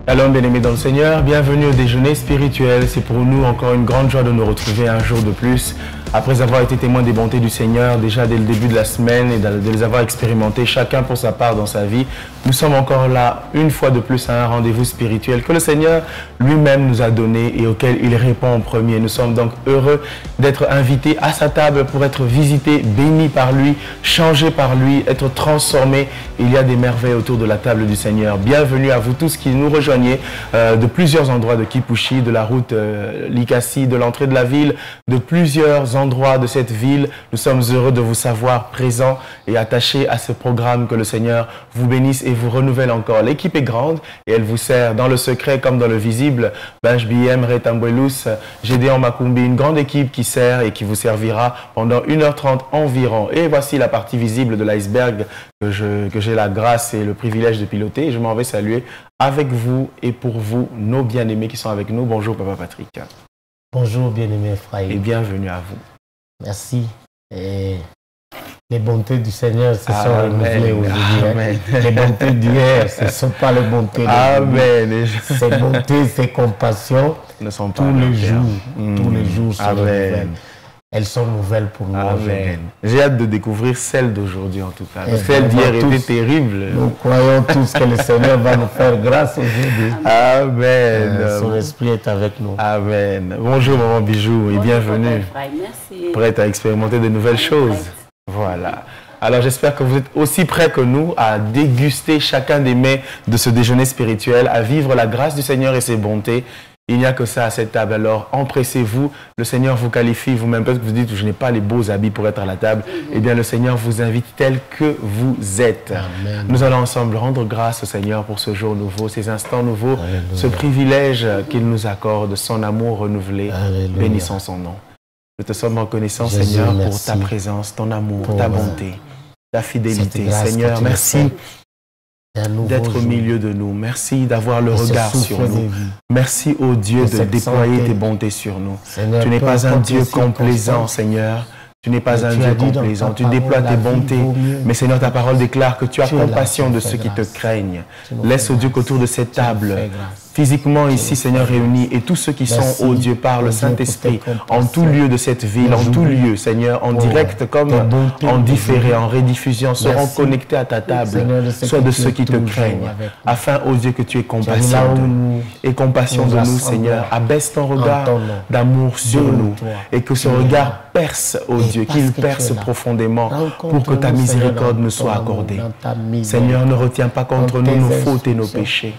Alors, bien-aimés dans le Seigneur, bienvenue au déjeuner spirituel. C'est pour nous encore une grande joie de nous retrouver un jour de plus. Après avoir été témoin des bontés du Seigneur, déjà dès le début de la semaine et de les avoir expérimentés chacun pour sa part dans sa vie, nous sommes encore là, une fois de plus, à un rendez-vous spirituel que le Seigneur lui-même nous a donné et auquel il répond en premier. Nous sommes donc heureux d'être invités à sa table pour être visités, bénis par lui, changés par lui, être transformés. Il y a des merveilles autour de la table du Seigneur. Bienvenue à vous tous qui nous rejoignez de plusieurs endroits de Kipushi, de la route Likasi, de l'entrée de la ville, de plusieurs endroits de cette ville. Nous sommes heureux de vous savoir présents et attachés à ce programme. Que le Seigneur vous bénisse et vous renouvelle encore. L'équipe est grande et elle vous sert dans le secret comme dans le visible. Benj BM, Retambouelous, Gédéon Makumbi, une grande équipe qui sert et qui vous servira pendant 1h30 environ. Et voici la partie visible de l'iceberg que j'ai la grâce et le privilège de piloter. Je m'en vais saluer avec vous et pour vous, nos bien-aimés qui sont avec nous. Bonjour Papa Patrick. Bonjour bien-aimé Ephraïm. Et bienvenue à vous. Merci. Et les bontés du Seigneur se sont renouvelées aujourd'hui. Les bontés d'hier, ce ne sont pas les bontés d'aujourd'hui. Ces bontés, ces compassions, ne sont pas tous les jours sont nouvelles. Elles sont nouvelles pour nous aujourd'hui. J'ai hâte de découvrir celle d'aujourd'hui en tout cas. Celle d'hier était terrible. Nous croyons tous que le Seigneur va nous faire grâce aujourd'hui. Amen. Son esprit est avec nous. Amen. Bonjour Maman Bijou et bienvenue. Merci. Prête à expérimenter de nouvelles choses. Voilà. Alors j'espère que vous êtes aussi prêts que nous à déguster chacun des mets de ce déjeuner spirituel, à vivre la grâce du Seigneur et ses bontés. Il n'y a que ça à cette table, alors empressez-vous. Le Seigneur vous qualifie vous-même. Peut-être que vous dites, je n'ai pas les beaux habits pour être à la table. Eh bien, le Seigneur vous invite tel que vous êtes. Amen. Nous allons ensemble rendre grâce au Seigneur pour ce jour nouveau, ces instants nouveaux, Alléluia. Ce privilège qu'il nous accorde, son amour renouvelé. Alléluia. Bénissons son nom. Nous te sommes reconnaissants, Jésus, Seigneur, pour merci. ta présence, ton amour, Pour ta bonté, ta fidélité. cette grâce Seigneur, que tu nous merci fais. d'être au milieu de nous. Merci d'avoir le regard sur nous. Merci, ô Dieu, de déployer tes bontés sur nous. Seigneur, Tu n'es peu pas un importe Dieu les complaisant, circonstances. Seigneur. Tu n'es pas Mais un tu Dieu as dit dans complaisant. ta Tu déploies parole, tes la vie bontés. vaut mieux. Mais Seigneur, ta parole déclare que tu as Tu es là, compassion tu de nous fais ceux qui te grâce. craignent. Tu nous Laisse, fais ô Dieu, grâce. qu'autour de cette Tu nous table, fais grâce. physiquement ici, Seigneur, réunis, et tous ceux qui Merci, sont, ô Dieu, par le ô Dieu, pour Saint-Esprit, tes compassions. en tout lieu de cette ville, en tout lieu, Seigneur, en direct comme tes bontés en différé, aujourd'hui. en rediffusion, seront Merci. connectés à ta table, Seigneur, de ce soit que de tu ceux es qui te toujours craignent, avec nous. afin, ô Dieu, que tu aies Tu as dit là compassion où de nous. nous Et compassion de nous, rassemblons Seigneur. Abaisse ton en regard ton nom. d'amour sur Bénis nous. toi. Et que ce Tu es regard là. perce, ô Et Dieu, parce qu'il que tu perce es là. profondément pour que ta Rencontre-nous, miséricorde Seigneur, nous dans soit ton amour, accordée. dans ta miséricorde. Seigneur, ne retiens pas contre Dans nous tes nos fautes et nos instructions. péchés.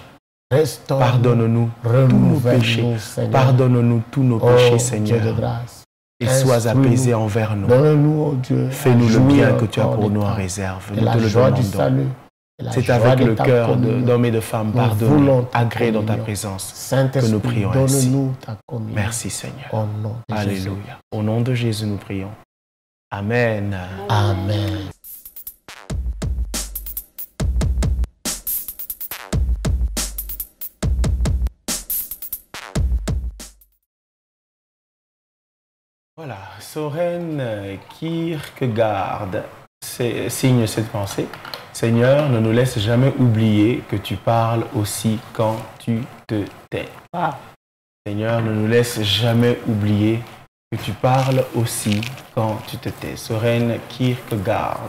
Restaure-nous. Pardonne-nous tous nos Renouvelle-nous, péchés. Seigneur. Pardonne-nous tous nos Oh, péchés, Dieu Seigneur. de grâce. Et sois Instruis-nous. apaisé envers nous. Donne-nous, oh Dieu, Fais-nous le à bien jouir que tu as encore pour de nous en toi, réserve. de Nous la te le joie du demandons. salut, de la C'est joie avec de le ta cœur communion. d'hommes et de femmes Nous pardonnés, voulons ta agréés dans ta communion. présence, que Saint-Esprit, nous prions ainsi. donne-nous ta communion. Merci Seigneur. Au nom de Jésus. Alléluia. Au nom de Jésus, nous prions. Amen. Amen. Voilà, Soren Kierkegaard signe cette pensée. Seigneur, ne nous laisse jamais oublier que tu parles aussi quand tu te tais. Seigneur, ne nous laisse jamais oublier que tu parles aussi quand tu te tais. Soren Kierkegaard.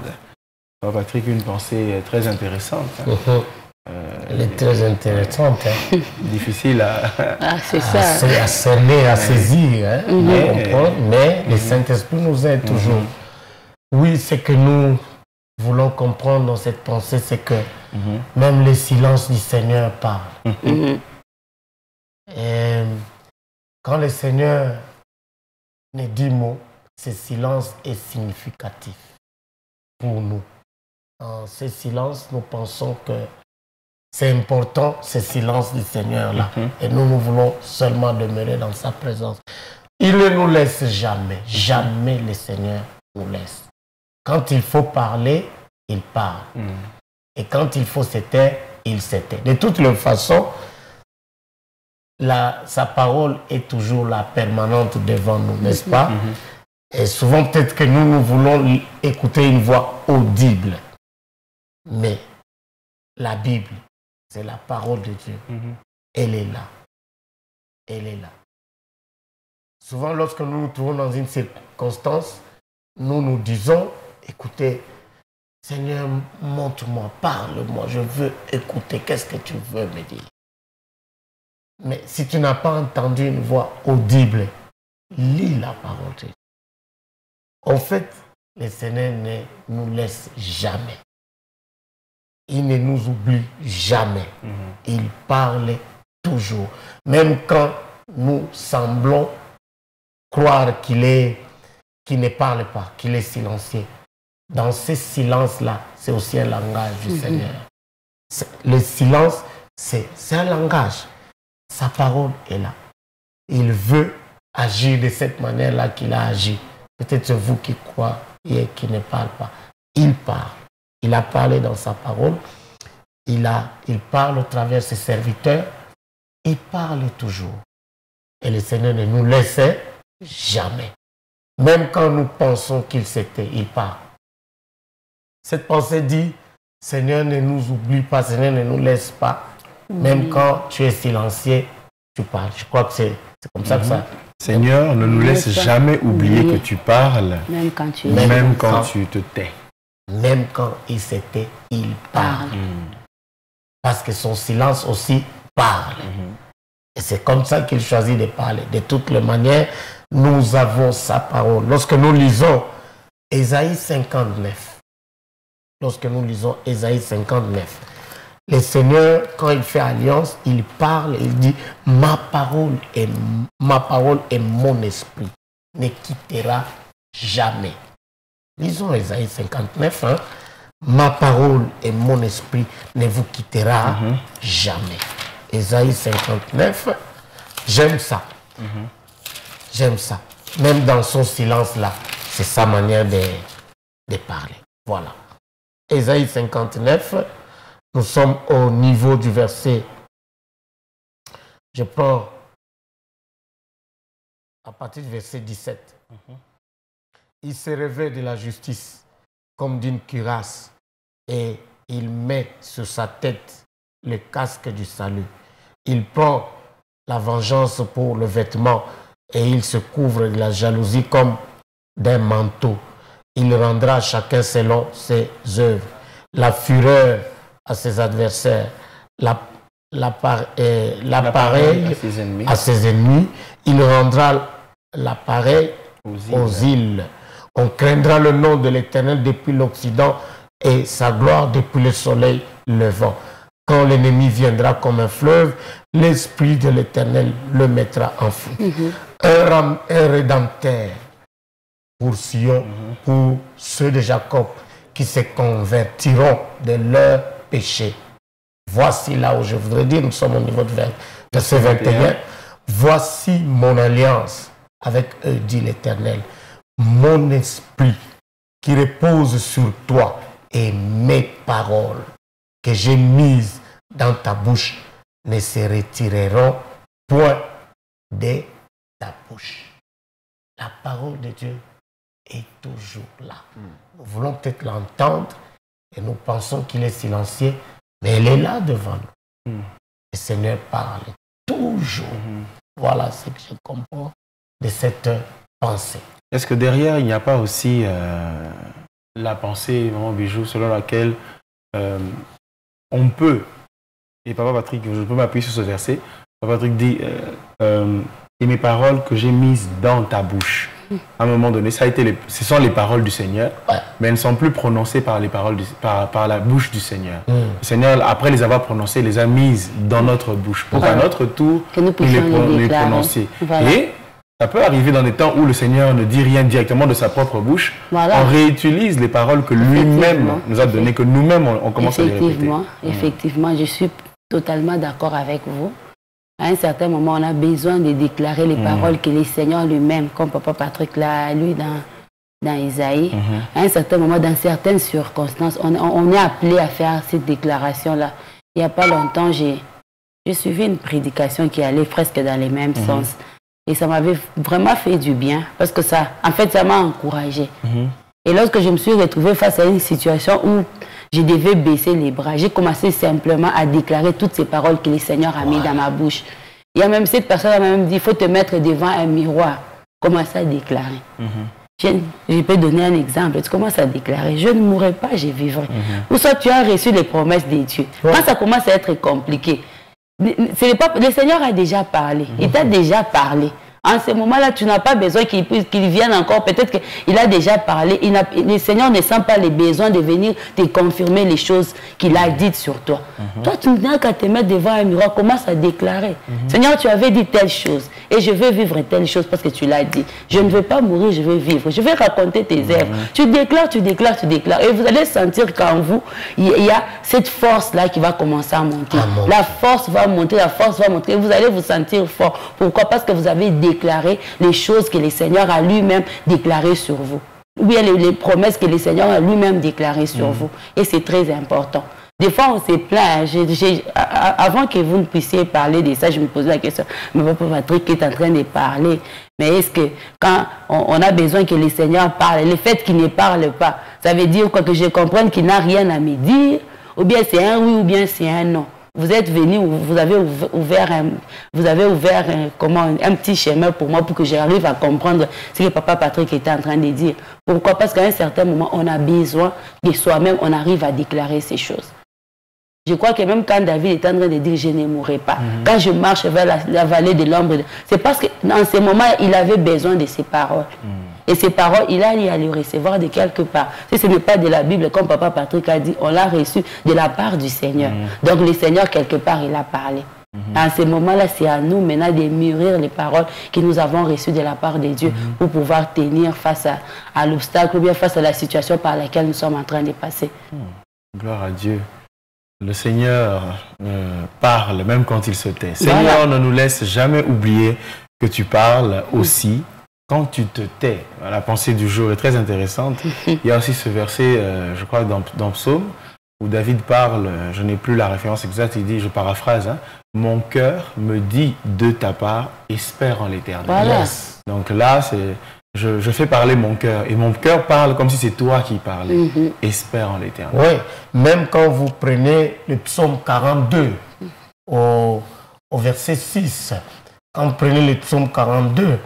Alors, Patrick, une pensée très intéressante. Elle est très intéressante. Hein? Difficile à... c'est ça. À cerner, à saisir. Hein? Mais le Saint-Esprit nous aide toujours. Oui, ce que nous voulons comprendre dans cette pensée, c'est que même le silence du Seigneur parle. Et quand le Seigneur ne dit mot, ce silence est significatif pour nous. Dans ce silence, nous pensons que c'est important, ce silence du Seigneur-là. Et nous voulons seulement demeurer dans sa présence. Il ne nous laisse jamais. Jamais le Seigneur nous laisse. Quand il faut parler, il parle. Et quand il faut se taire, il se tait. De toutes les façons, sa parole est toujours la permanente devant nous, n'est-ce pas? Et souvent, peut-être que nous voulons écouter une voix audible. Mais la Bible, c'est la parole de Dieu. elle est là. Elle est là. Souvent, lorsque nous nous trouvons dans une circonstance, nous nous disons, écoutez, Seigneur, montre-moi, parle-moi, je veux écouter, qu'est-ce que tu veux me dire? Mais si tu n'as pas entendu une voix audible, lis la parole de Dieu. En fait, le Seigneur ne nous laisse jamais. Il ne nous oublie jamais. Il parle toujours. Même quand nous semblons croire qu'il ne parle pas, qu'il est silencieux. Dans ce silence-là, c'est aussi un langage du Seigneur. Le silence, c'est un langage. Sa parole est là. Il veut agir de cette manière-là qu'il a agi. Peut-être c'est vous qui croyez et qui ne parle pas. Il parle. Il a parlé dans sa parole. Il parle au travers de ses serviteurs. Il parle toujours. Et le Seigneur ne nous laisse jamais. Même quand nous pensons qu'il s'était, il parle. Cette pensée dit, Seigneur ne nous oublie pas, Seigneur ne nous laisse pas. Même quand tu es silencieux, tu parles. Je crois que c'est comme ça que ça... Seigneur, ne nous laisse jamais oublier que tu parles, même quand tu te tais. Même quand il se tait, il parle. Parce que son silence aussi parle. Et c'est comme ça qu'il choisit de parler. De toutes les manières, nous avons sa parole. Lorsque nous lisons Ésaïe 59, le Seigneur, quand il fait alliance, il parle, il dit, ma parole et mon esprit ne quittera jamais. Lisons Ésaïe 59, hein. Ma parole et mon esprit ne vous quittera jamais. Ésaïe 59, j'aime ça. J'aime ça. Même dans son silence là, c'est sa manière de parler. Voilà. Ésaïe 59, nous sommes au niveau du verset. Je prends à partir du verset 17. Il se revêt de la justice comme d'une cuirasse et il met sur sa tête le casque du salut. Il prend la vengeance pour le vêtement et il se couvre de la jalousie comme d'un manteau. Il rendra à chacun selon ses œuvres. La fureur à ses adversaires, l'appareil à ses ennemis. Il rendra l'appareil aux îles. On craindra le nom de l'Éternel depuis l'Occident et sa gloire depuis le soleil levant. Quand l'ennemi viendra comme un fleuve, l'Esprit de l'Éternel le mettra en fuite. Un rédempteur pour Sion, pour ceux de Jacob qui se convertiront de leurs péchés. Voici là où je voudrais dire, nous sommes au niveau de verset 21. Voici mon alliance avec eux, dit l'Éternel. Mon esprit qui repose sur toi et mes paroles que j'ai mises dans ta bouche ne se retireront point de ta bouche. La parole de Dieu est toujours là. Nous voulons peut-être l'entendre et nous pensons qu'il est silencieux, mais elle est là devant nous. Le Seigneur parle toujours. Voilà ce que je comprends de cette pensée. Est-ce que derrière, il n'y a pas aussi la pensée, Maman Bijou, selon laquelle on peut, et Papa Patrick, je peux m'appuyer sur ce verset, Papa Patrick dit, et mes paroles que j'ai mises dans ta bouche. À un moment donné, ce sont les paroles du Seigneur, mais elles ne sont plus prononcées par la bouche du Seigneur. Le Seigneur, après les avoir prononcées, les a mises dans notre bouche, pour qu'à notre tour, nous les prononcer. Voilà. Et ça peut arriver dans des temps où le Seigneur ne dit rien directement de sa propre bouche. Voilà. On réutilise les paroles que lui-même nous a données, que nous-mêmes on commence à les répéter. Effectivement, je suis totalement d'accord avec vous. À un certain moment, on a besoin de déclarer les paroles que le Seigneur lui-même, comme Papa Patrick l'a lu dans Isaïe. À un certain moment, dans certaines circonstances, on est appelé à faire cette déclaration-là. Il n'y a pas longtemps, j'ai suivi une prédication qui allait presque dans les mêmes sens. Et ça m'avait vraiment fait du bien, parce que ça, en fait, ça m'a encouragé. Et lorsque je me suis retrouvée face à une situation où je devais baisser les bras. J'ai commencé simplement à déclarer toutes ces paroles que le Seigneur a mis dans ma bouche. Il y a même cette personne qui m'a même dit, il faut te mettre devant un miroir. Commence à déclarer. Je peux donner un exemple. Tu commences à déclarer, je ne mourrai pas, je vivrai. Ou soit tu as reçu les promesses de Dieu. Quand ça commence à être compliqué, le Seigneur a déjà parlé. Il t'a déjà parlé. En ce moment-là, tu n'as pas besoin qu'il vienne encore. Peut-être qu'il a déjà parlé. Le Seigneur ne sent pas le besoin de venir te confirmer les choses qu'il a dites sur toi. Toi, tu n'as qu'à te mettre devant un miroir. Commence à déclarer. Seigneur, tu avais dit telle chose. Et je veux vivre telle chose parce que tu l'as dit. Je ne veux pas mourir, je veux vivre. Je vais raconter tes œuvres. Tu déclares, tu déclares, tu déclares. Et vous allez sentir qu'en vous, il y a cette force-là qui va commencer à monter. La force va monter, la force va monter. Et vous allez vous sentir fort. Pourquoi? Parce que vous avez déclaré les choses que le Seigneur a lui-même déclarées sur vous. Ou bien les promesses que le Seigneur a lui-même déclarées sur vous. Et c'est très important. Des fois, on se plaint. Avant que vous ne puissiez parler de ça, je me posais la question, mais papa Patrick est en train de parler. Mais est-ce que quand on a besoin que le Seigneur parle, le fait qu'il ne parle pas, ça veut dire quoi? Que je comprenne qu'il n'a rien à me dire, ou bien c'est un oui, ou bien c'est un non. Vous êtes venu, vous avez ouvert un petit chemin pour moi pour que j'arrive à comprendre ce que papa Patrick était en train de dire. Pourquoi? Parce qu'à un certain moment, on a besoin de soi-même, on arrive à déclarer ces choses. Je crois que même quand David est en train de dire « je ne mourrai pas », quand je marche vers la vallée de l'ombre, c'est parce que dans ce moment, il avait besoin de ces paroles. Et ces paroles, il a allé à les recevoir de quelque part. Si ce n'est pas de la Bible, comme papa Patrick a dit, on l'a reçu de la part du Seigneur. Donc le Seigneur, quelque part, il a parlé. À ce moment-là, c'est à nous maintenant de mûrir les paroles que nous avons reçues de la part de Dieu pour pouvoir tenir face à l'obstacle ou bien face à la situation par laquelle nous sommes en train de passer. Gloire à Dieu. Le Seigneur parle même quand il se tait. Seigneur, ne nous laisse jamais oublier que tu parles aussi quand tu te tais. La pensée du jour est très intéressante. Il y a aussi ce verset, je crois, dans Psaume, où David parle, je n'ai plus la référence exacte, il dit, je paraphrase, mon cœur me dit de ta part, espère en l'Éternel. Voilà. Donc là, je fais parler mon cœur. Et mon cœur parle comme si c'est toi qui parlais. Espère en l'Éternel. Oui, même quand vous prenez le psaume 42 au verset 6, quand vous prenez le psaume 42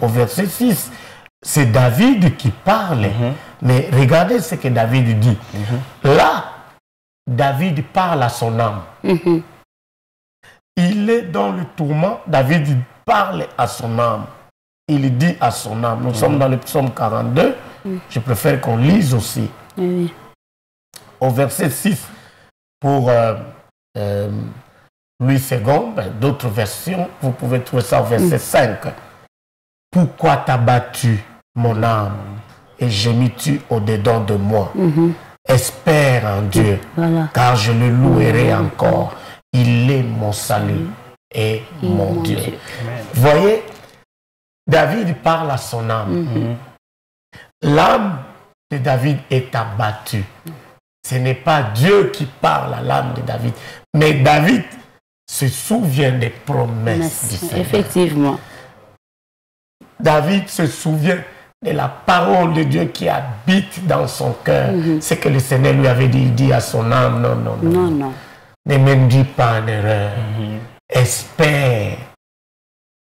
au verset 6, c'est David qui parle. Mais regardez ce que David dit. Là, David parle à son âme. Il est dans le tourment. David parle à son âme. Il dit à son âme. Nous sommes dans le psaume 42. Je préfère qu'on lise aussi. Au verset 6, pour Louis II, d'autres versions, vous pouvez trouver ça au verset 5. Pourquoi t'as battu mon âme et gémis-tu au-dedans de moi? Espère en Dieu, car je le louerai encore. Il est mon salut et mon Dieu. Voyez, David parle à son âme. L'âme de David est abattue. Ce n'est pas Dieu qui parle à l'âme de David, mais David se souvient des promesses du Seigneur. Effectivement. David se souvient de la parole de Dieu qui habite dans son cœur. C'est que le Seigneur lui avait dit, il dit à son âme, non. Ne me dis pas en erreur. Espère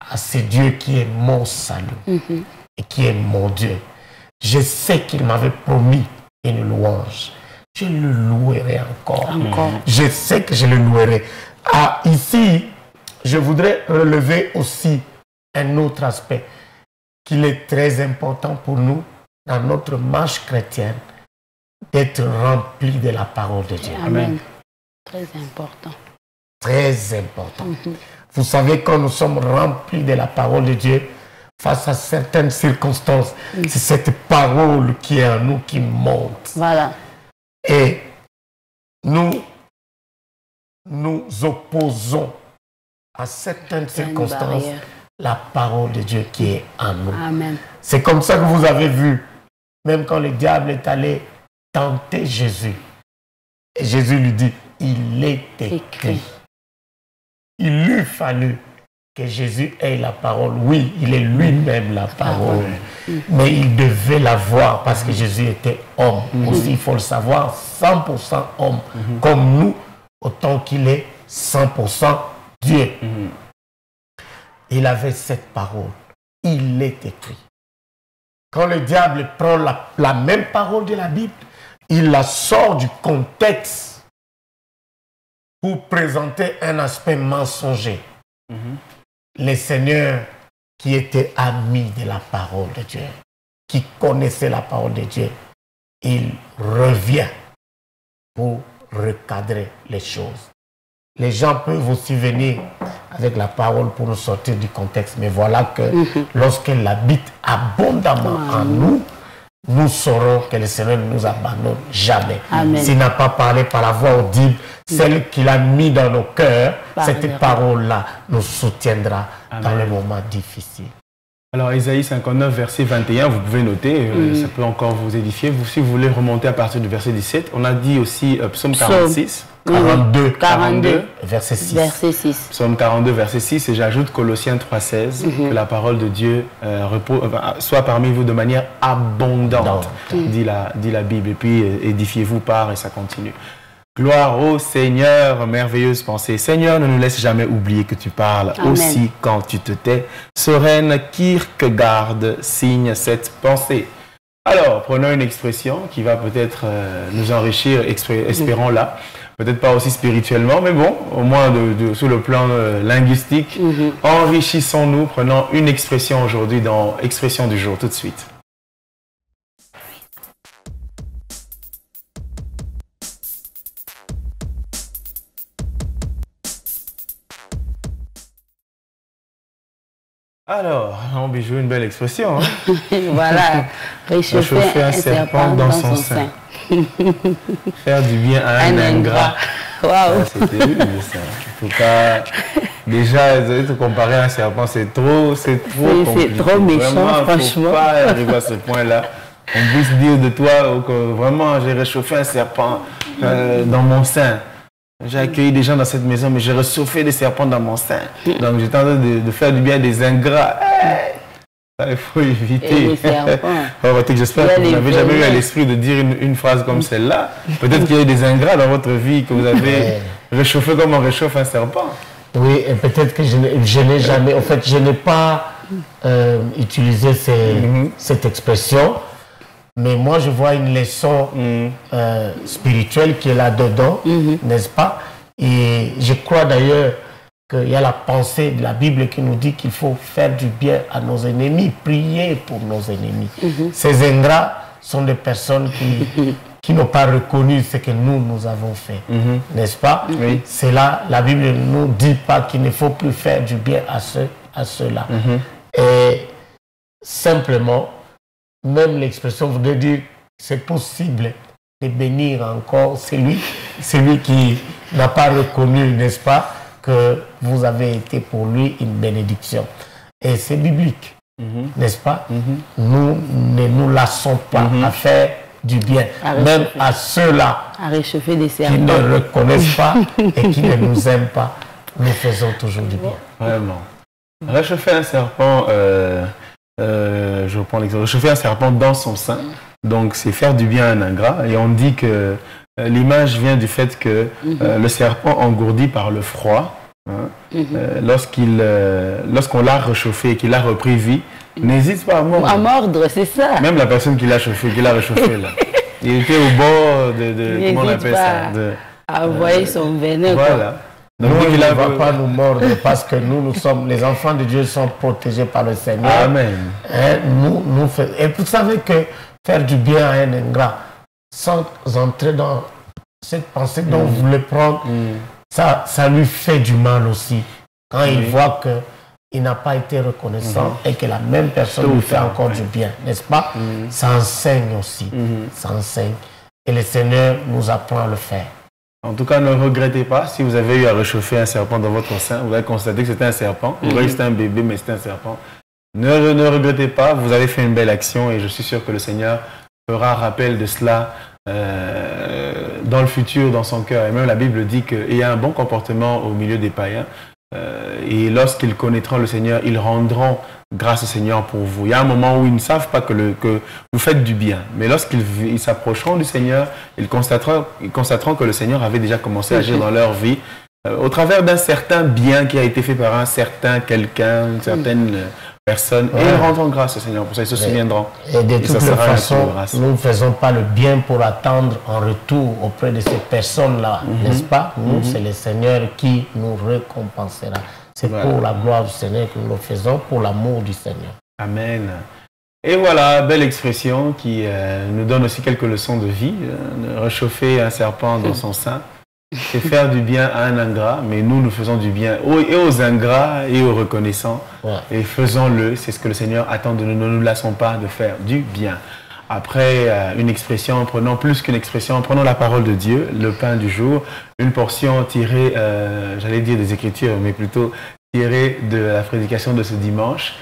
à ce Dieu qui est mon salut et qui est mon Dieu. Je sais qu'il m'avait promis une louange. Je le louerai encore. Je sais que je le louerai. Ah, ici, je voudrais relever aussi un autre aspect qu'il est très important pour nous dans notre marche chrétienne d'être rempli de la parole de Dieu. Amen. Très important. Très important. Vous savez, quand nous sommes remplis de la parole de Dieu, face à certaines circonstances, c'est cette parole qui est en nous qui monte. Voilà. Et nous opposons à certaines circonstances la parole de Dieu qui est en nous. Amen. C'est comme ça que vous avez vu, même quand le diable est allé tenter Jésus, et Jésus lui dit, il est écrit. Il lui fallu que Jésus est la parole. Oui, il est lui-même la parole. Mais il devait l'avoir parce que Jésus était homme. Aussi, il faut le savoir, 100% homme. Comme nous, autant qu'il est 100% Dieu. Il avait cette parole. Il est écrit. Quand le diable prend la même parole de la Bible, il la sort du contexte pour présenter un aspect mensonger. Les seigneurs qui étaient amis de la parole de Dieu, qui connaissaient la parole de Dieu, il revient pour recadrer les choses. Les gens peuvent aussi venir avec la parole pour nous sortir du contexte, mais voilà que lorsqu'elle habite abondamment en nous, nous saurons que le Seigneur ne nous abandonne jamais. S'il n'a pas parlé par la voix audible, celle qu'il a mis dans nos cœurs, cette parole-là nous soutiendra dans les moments difficiles. Alors, Ésaïe 59, verset 21, vous pouvez noter, ça peut encore vous édifier. Si vous voulez remonter à partir du verset 17, on a dit aussi Psaume 46. 42, verset 6. Verset 6. Psaume 42, verset 6, et j'ajoute Colossiens 3,16, que la parole de Dieu soit parmi vous de manière abondante, dit la Bible. Et puis, édifiez-vous par, et ça continue. Gloire au Seigneur, merveilleuse pensée. Seigneur, ne nous laisse jamais oublier que tu parles aussi quand tu te tais. Soren Kierkegaard signe cette pensée. Alors, prenons une expression qui va peut-être nous enrichir, espérons-la. Peut-être pas aussi spirituellement, mais bon, au moins sous le plan linguistique. Enrichissons-nous, prenons une expression aujourd'hui dans Expression du jour, tout de suite. Alors, on va jouer une belle expression. Hein? Voilà, réchauffer un serpent dans son sein. Faire du bien à un ingrat. Waouh! C'est terrible ça. En tout cas, déjà, te comparer à un serpent, c'est trop compliqué. C'est trop méchant, vraiment, franchement. Faut pas arriver à ce point-là. On puisse dire de toi que vraiment, j'ai réchauffé un serpent dans mon sein. J'ai accueilli des gens dans cette maison, mais j'ai réchauffé des serpents dans mon sein. Donc, j'étais en train de faire du bien à des ingrats. Il faut éviter. J'espère que vous n'avez jamais eu à l'esprit de dire une phrase comme celle-là. Peut-être qu'il y a eu des ingrats dans votre vie que vous avez réchauffé comme on réchauffe un serpent. Oui, et peut-être que je n'ai jamais... En fait, je n'ai pas utilisé cette expression. Mais moi, je vois une leçon spirituelle qui est là-dedans, n'est-ce pas? Et je crois d'ailleurs qu'il y a la pensée de la Bible qui nous dit qu'il faut faire du bien à nos ennemis, prier pour nos ennemis. Ces ingrats sont des personnes qui n'ont pas reconnu ce que nous avons fait, n'est-ce pas? C'est là, la Bible ne nous dit pas qu'il ne faut plus faire du bien à ceux-là. Et simplement, même l'expression voudrait dire c'est possible de bénir encore celui qui n'a pas reconnu, n'est-ce pas, que vous avez été pour lui une bénédiction. Et c'est biblique, n'est-ce pas? Nous ne nous lassons pas à faire du bien, même à ceux-là qui ne reconnaissent pas et qui ne nous aiment pas. Nous faisons toujours du bien. Vraiment. Réchauffer un serpent... je reprends l'exemple. Réchauffer un serpent dans son sein, donc c'est faire du bien à un ingrat. Et on dit que l'image vient du fait que le serpent engourdi par le froid, lorsqu'on l'a réchauffé et qu'il a repris vie, n'hésite pas à mordre. À mordre, c'est ça. Même la personne qui l'a réchauffé là. Il était au bord de comment on appelle ça, à envoyer son venin. Voilà. Donc, il ne va pas nous mordre parce que nous sommes, les enfants de Dieu sont protégés par le Seigneur. Amen. Et vous savez que faire du bien à un ingrat, sans entrer dans cette pensée dont vous voulez prendre, ça lui fait du mal aussi. Quand il voit qu'il n'a pas été reconnaissant et que la même personne lui fait encore du bien, n'est-ce pas? Ça enseigne aussi. Ça enseigne. Et le Seigneur nous apprend à le faire. En tout cas, ne regrettez pas. Si vous avez eu à réchauffer un serpent dans votre sein, vous avez constaté que c'était un serpent. Vous voyez que c'était un bébé, mais c'était un serpent. Ne regrettez pas. Vous avez fait une belle action et je suis sûr que le Seigneur fera rappel de cela dans le futur, dans son cœur. Et même la Bible dit qu'il y a un bon comportement au milieu des païens. et lorsqu'ils connaîtront le Seigneur, ils rendront grâce au Seigneur pour vous. Il y a un moment où ils ne savent pas que vous faites du bien. Mais lorsqu'ils s'approcheront du Seigneur, ils constateront que le Seigneur avait déjà commencé à agir dans leur vie au travers d'un certain bien qui a été fait par un certain quelqu'un, une certaine personne. Et ils rendront grâce au Seigneur. Pour ça, ils se souviendront. Et de toutes les façons, nous ne faisons pas le bien pour attendre un retour auprès de ces personnes-là, n'est-ce pas? Nous, c'est le Seigneur qui nous récompensera. C'est pour la gloire du Seigneur que nous le faisons, pour l'amour du Seigneur. Amen. Et voilà, belle expression qui nous donne aussi quelques leçons de vie. Réchauffer un serpent dans son sein, c'est faire du bien à un ingrat, mais nous faisons du bien et aux ingrats et aux reconnaissants. Et faisons-le, c'est ce que le Seigneur attend de nous. Ne nous lassons pas de faire du bien. Après une expression, prenons plus qu'une expression, prenons la parole de Dieu, le pain du jour, une portion tirée, j'allais dire des Écritures, mais plutôt tirée de la prédication de ce dimanche,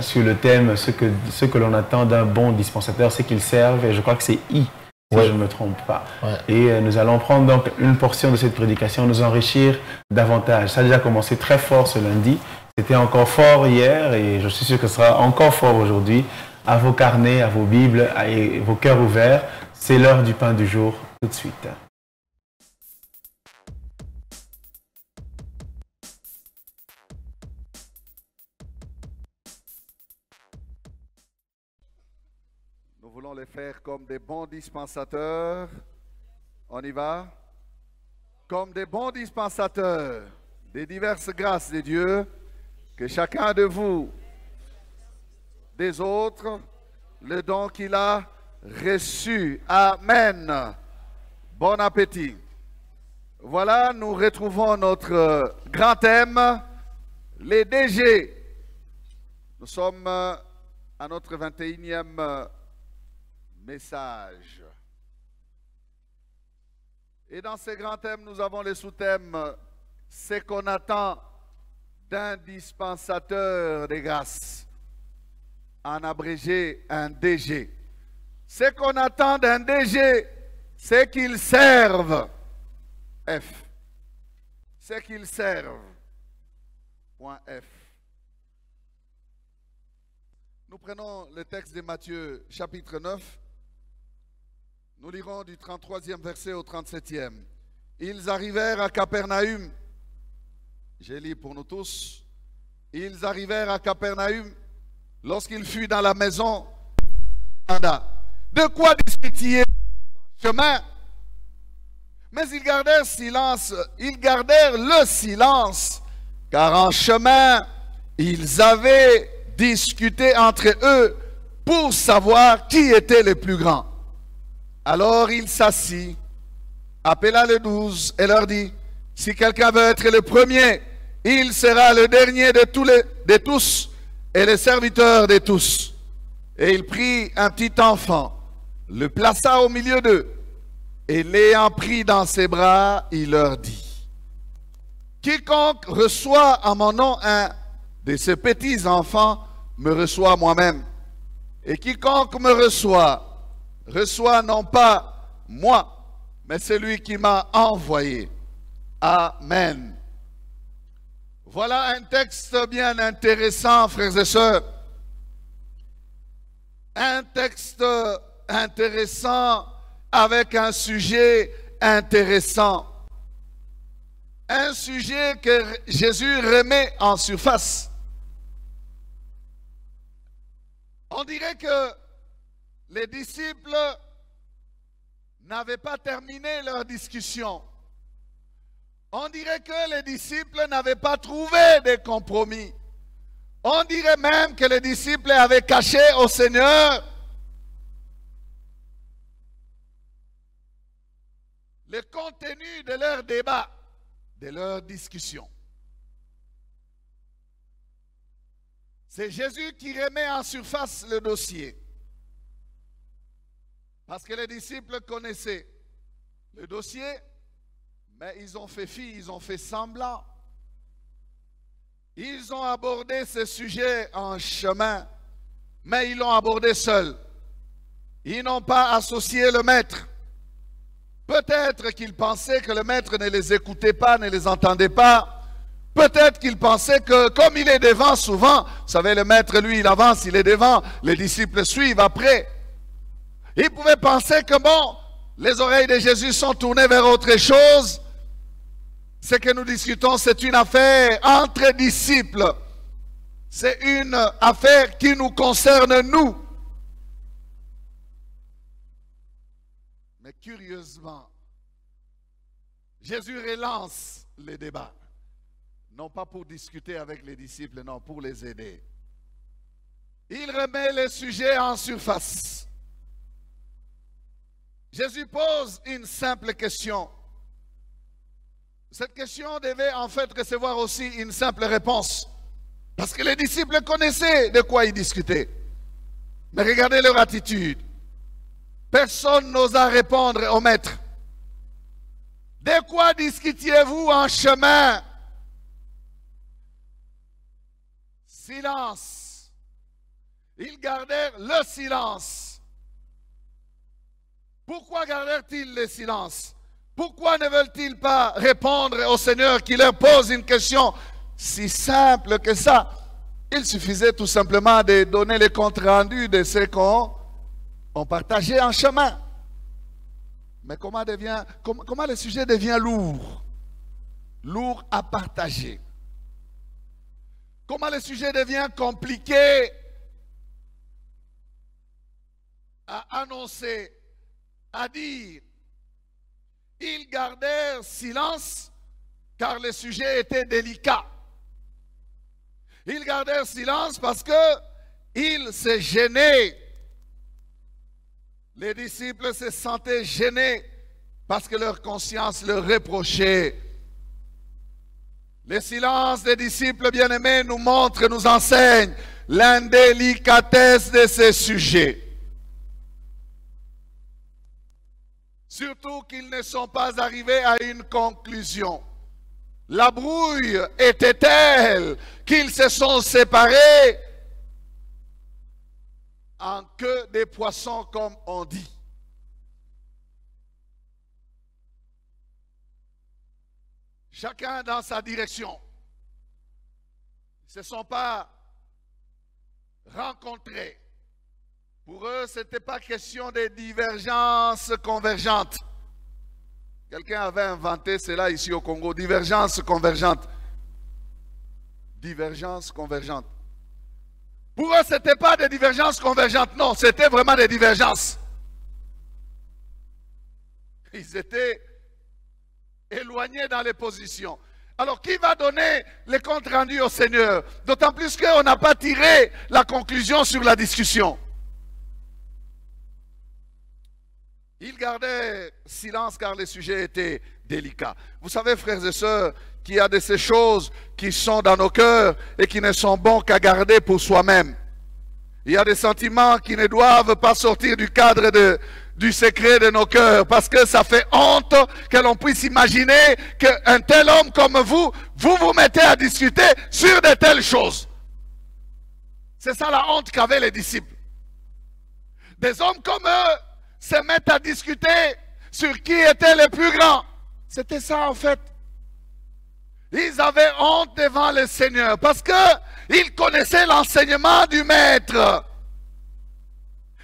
sur le thème ce que l'on attend d'un bon dispensateur, c'est qu'il serve, et je crois que c'est I, si je ne me trompe pas. Et nous allons prendre donc une portion de cette prédication, nous enrichir davantage. Ça a déjà commencé très fort ce lundi, c'était encore fort hier, et je suis sûr que ce sera encore fort aujourd'hui. À vos carnets, à vos Bibles, à vos cœurs ouverts. C'est l'heure du pain du jour, tout de suite. Nous voulons les faire comme des bons dispensateurs. On y va? Comme des bons dispensateurs des diverses grâces de Dieu, que chacun de vous des autres, le don qu'il a reçu. Amen. Bon appétit. Voilà, nous retrouvons notre grand thème, les DG. Nous sommes à notre 21e message. Et dans ces grands thèmes, nous avons les sous-thèmes, c'est qu'on attend d'un dispensateur des grâces. En abrégé, un DG. Ce qu'on attend d'un DG, c'est qu'il serve. F. C'est qu'il serve. Point F. Nous prenons le texte de Matthieu, chapitre 9. Nous lirons du 33e verset au 37e. Ils arrivèrent à Capernaum. J'ai lu pour nous tous. Ils arrivèrent à Capernaum. Lorsqu'il fut dans la maison, il demanda, de quoi discutiez-vous en chemin? Mais ils gardèrent le silence, car en chemin, ils avaient discuté entre eux pour savoir qui était le plus grand. Alors il s'assit, appela les 12 et leur dit, si quelqu'un veut être le premier, il sera le dernier de tous et le serviteur de tous. Et il prit un petit enfant, le plaça au milieu d'eux, et l'ayant pris dans ses bras, il leur dit, quiconque reçoit en mon nom un de ces petits enfants, me reçoit moi-même. Et quiconque me reçoit, reçoit non pas moi, mais celui qui m'a envoyé. Amen. Voilà un texte bien intéressant, frères et sœurs. Un texte intéressant avec un sujet intéressant. Un sujet que Jésus remet en surface. On dirait que les disciples n'avaient pas terminé leur discussion. On dirait que les disciples n'avaient pas trouvé de compromis. On dirait même que les disciples avaient caché au Seigneur le contenu de leur débat, de leur discussion. C'est Jésus qui remet en surface le dossier. Parce que les disciples connaissaient le dossier, mais ils ont fait fi, ils ont fait semblant. Ils ont abordé ce sujet en chemin, mais ils l'ont abordé seuls. Ils n'ont pas associé le maître. Peut-être qu'ils pensaient que le maître ne les écoutait pas, ne les entendait pas, Peut-être qu'il pensait que comme il est devant souvent, vous savez, le maître, lui, il avance, il est devant, les disciples suivent après. Il pouvait penser que bon, les oreilles de Jésus sont tournées vers autre chose. Ce que nous discutons, c'est une affaire entre disciples. C'est une affaire qui nous concerne nous. Mais curieusement, Jésus relance les débats. Non pas pour discuter avec les disciples, non, pour les aider. Il remet le sujet en surface. Jésus pose une simple question. Cette question devait en fait recevoir aussi une simple réponse. Parce que les disciples connaissaient de quoi ils discutaient. Mais regardez leur attitude. Personne n'osa répondre au maître. De quoi discutiez-vous en chemin? Silence. Ils gardèrent le silence. Pourquoi gardèrent-ils le silence? Pourquoi ne veulent-ils pas répondre au Seigneur qui leur pose une question si simple que ça? Il suffisait tout simplement de donner le compte rendu de ce qu'on partageait en chemin. Mais comment le sujet devient lourd? Lourd à partager. Comment le sujet devient compliqué à annoncer, à dire. Ils gardèrent silence car le sujet était délicat. Ils gardèrent silence parce qu'ils se gênaient. Les disciples se sentaient gênés parce que leur conscience leur reprochait. Le silence des disciples bien-aimés nous montre, nous enseigne l'indélicatesse de ces sujets. Surtout qu'ils ne sont pas arrivés à une conclusion. La brouille était telle qu'ils se sont séparés en queue des poissons, comme on dit. Chacun dans sa direction. Ils ne se sont pas rencontrés. Pour eux, ce n'était pas question de divergences convergentes. Quelqu'un avait inventé cela ici au Congo, divergence convergente. Divergence convergente. Pour eux, ce n'était pas des divergences convergentes, non, c'était vraiment des divergences. Ils étaient éloignés dans les positions. Alors, qui va donner les comptes rendus au Seigneur? D'autant plus qu'on n'a pas tiré la conclusion sur la discussion. Ils gardaient silence car le sujet était délicat. Vous savez, frères et sœurs, qu'il y a de ces choses qui sont dans nos cœurs et qui ne sont bons qu'à garder pour soi-même. Il y a des sentiments qui ne doivent pas sortir du cadre du secret de nos cœurs parce que ça fait honte que l'on puisse imaginer qu'un tel homme comme vous vous mettez à discuter sur de telles choses. C'est ça la honte qu'avaient les disciples. Des hommes comme eux se mettent à discuter sur qui était le plus grand. C'était ça en fait. Ils avaient honte devant le Seigneur parce qu'ils connaissaient l'enseignement du Maître.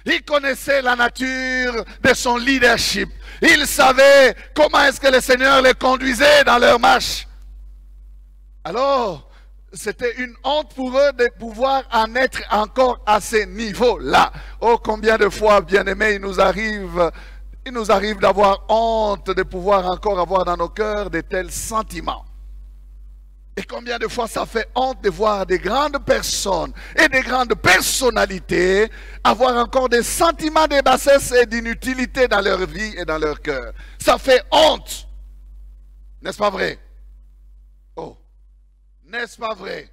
Ils connaissaient la nature de son leadership. Ils savaient comment est-ce que le Seigneur les conduisait dans leur marche. Alors, c'était une honte pour eux de pouvoir en être encore à ce niveau-là. Oh, combien de fois, bien-aimés, il nous arrive d'avoir honte de pouvoir encore avoir dans nos cœurs de tels sentiments. Et combien de fois ça fait honte de voir des grandes personnes et des grandes personnalités avoir encore des sentiments de bassesse et d'inutilité dans leur vie et dans leur cœur. Ça fait honte. N'est-ce pas vrai? Oh. N'est-ce pas vrai?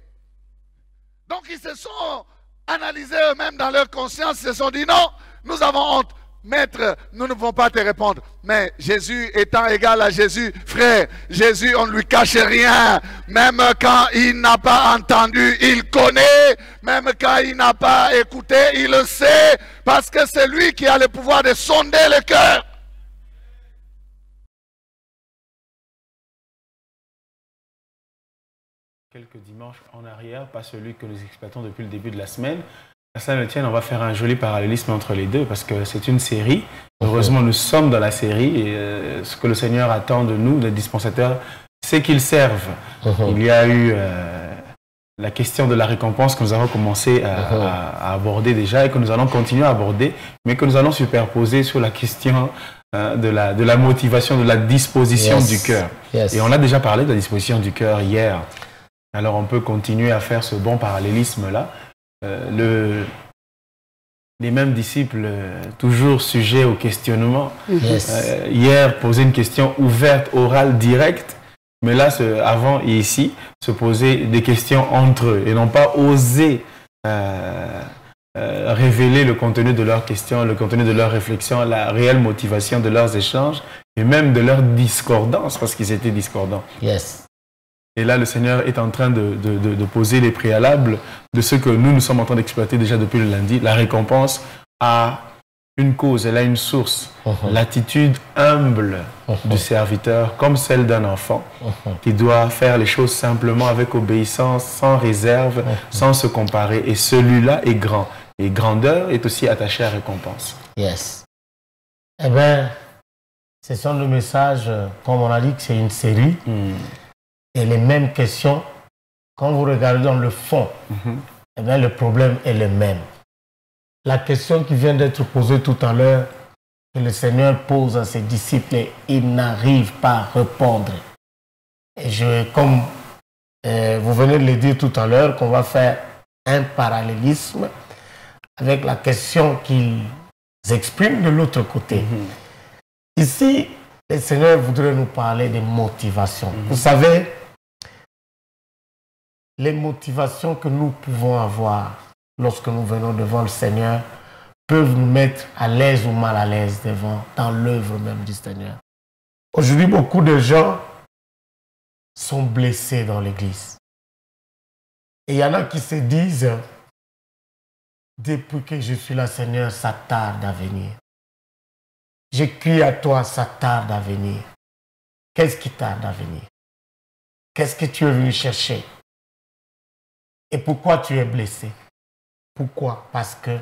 Donc ils se sont analysés eux-mêmes dans leur conscience, ils se sont dit non, nous avons honte. Maître, nous ne pouvons pas te répondre. Mais Jésus étant égal à Jésus, frère, Jésus, on ne lui cache rien. Même quand il n'a pas entendu, il connaît. Même quand il n'a pas écouté, il le sait. Parce que c'est lui qui a le pouvoir de sonder le cœur. quelques dimanches en arrière, pas celui que nous exploitons depuis le début de la semaine. À Saint-Étienne, on va faire un joli parallélisme entre les deux parce que c'est une série. Heureusement, nous sommes dans la série et ce que le Seigneur attend de nous, les dispensateurs, c'est qu'ils servent. Il y a eu la question de la récompense que nous avons commencé à aborder déjà et que nous allons continuer à aborder, mais que nous allons superposer sur la question de la motivation, de la disposition du cœur. Et on a déjà parlé de la disposition du cœur hier. Alors on peut continuer à faire ce bon parallélisme-là. Les mêmes disciples, toujours sujets au questionnement. Hier, poser une question ouverte, orale, directe. Mais là, avant et ici, se poser des questions entre eux et non pas oser révéler le contenu de leurs questions, le contenu de leurs réflexions, la réelle motivation de leurs échanges et même de leur discordance parce qu'ils étaient discordants. Et là, le Seigneur est en train de poser les préalables de ce que nous sommes en train d'exploiter déjà depuis le lundi. La récompense a une cause, elle a une source. L'attitude humble du serviteur, comme celle d'un enfant, qui doit faire les choses simplement avec obéissance, sans réserve, sans se comparer. Et celui-là est grand. Et grandeur est aussi attachée à récompense. Eh bien, ce sont le message, comme on a dit que c'est une série. Et les mêmes questions, quand vous regardez dans le fond, eh bien, le problème est le même. La question qui vient d'être posée tout à l'heure, que le Seigneur pose à ses disciples, et il n'arrive pas à répondre. Et comme vous venez de le dire tout à l'heure, qu'on va faire un parallélisme avec la question qu'ils expriment de l'autre côté. Ici, le Seigneur voudrait nous parler des motivations. Vous savez, les motivations que nous pouvons avoir lorsque nous venons devant le Seigneur peuvent nous mettre à l'aise ou mal à l'aise dans l'œuvre même du Seigneur. Aujourd'hui, beaucoup de gens sont blessés dans l'Église. Et il y en a qui se disent, depuis que je suis là, Seigneur, ça tarde à venir. J'écris à toi, ça tarde à venir. Qu'est-ce qui tarde à venir? Qu'est-ce que tu es venu chercher? Et pourquoi tu es blessé? Pourquoi? Parce que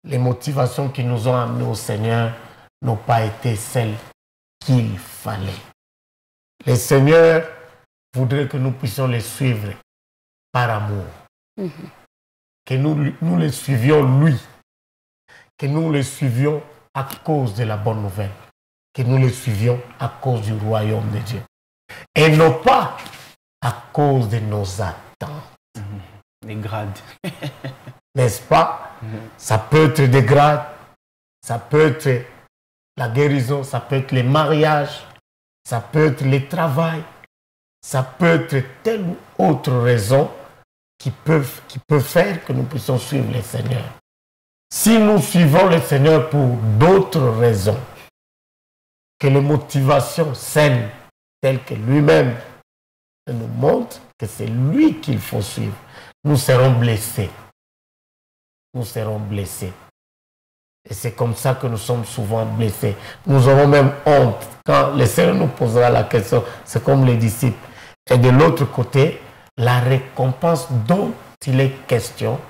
les motivations qui nous ont amenés au Seigneur n'ont pas été celles qu'il fallait. Le Seigneur voudrait que nous puissions les suivre par amour. Que nous les suivions lui. Que nous les suivions à cause de la bonne nouvelle. Que nous les suivions à cause du royaume de Dieu. Et non pas à cause de nos attentes. Les grades. N'est-ce pas? Ça peut être des grades, ça peut être la guérison, ça peut être les mariages, ça peut être le travail, ça peut être telle ou autre raison qui peut faire que nous puissions suivre le Seigneur. Si nous suivons le Seigneur pour d'autres raisons, que les motivations saines, telles que lui-même nous montre que c'est lui qu'il faut suivre, nous serons blessés. Nous serons blessés. Et c'est comme ça que nous sommes souvent blessés. Nous aurons même honte. Quand le Seigneur nous posera la question, c'est comme les disciples. Et de l'autre côté, la récompense dont il est question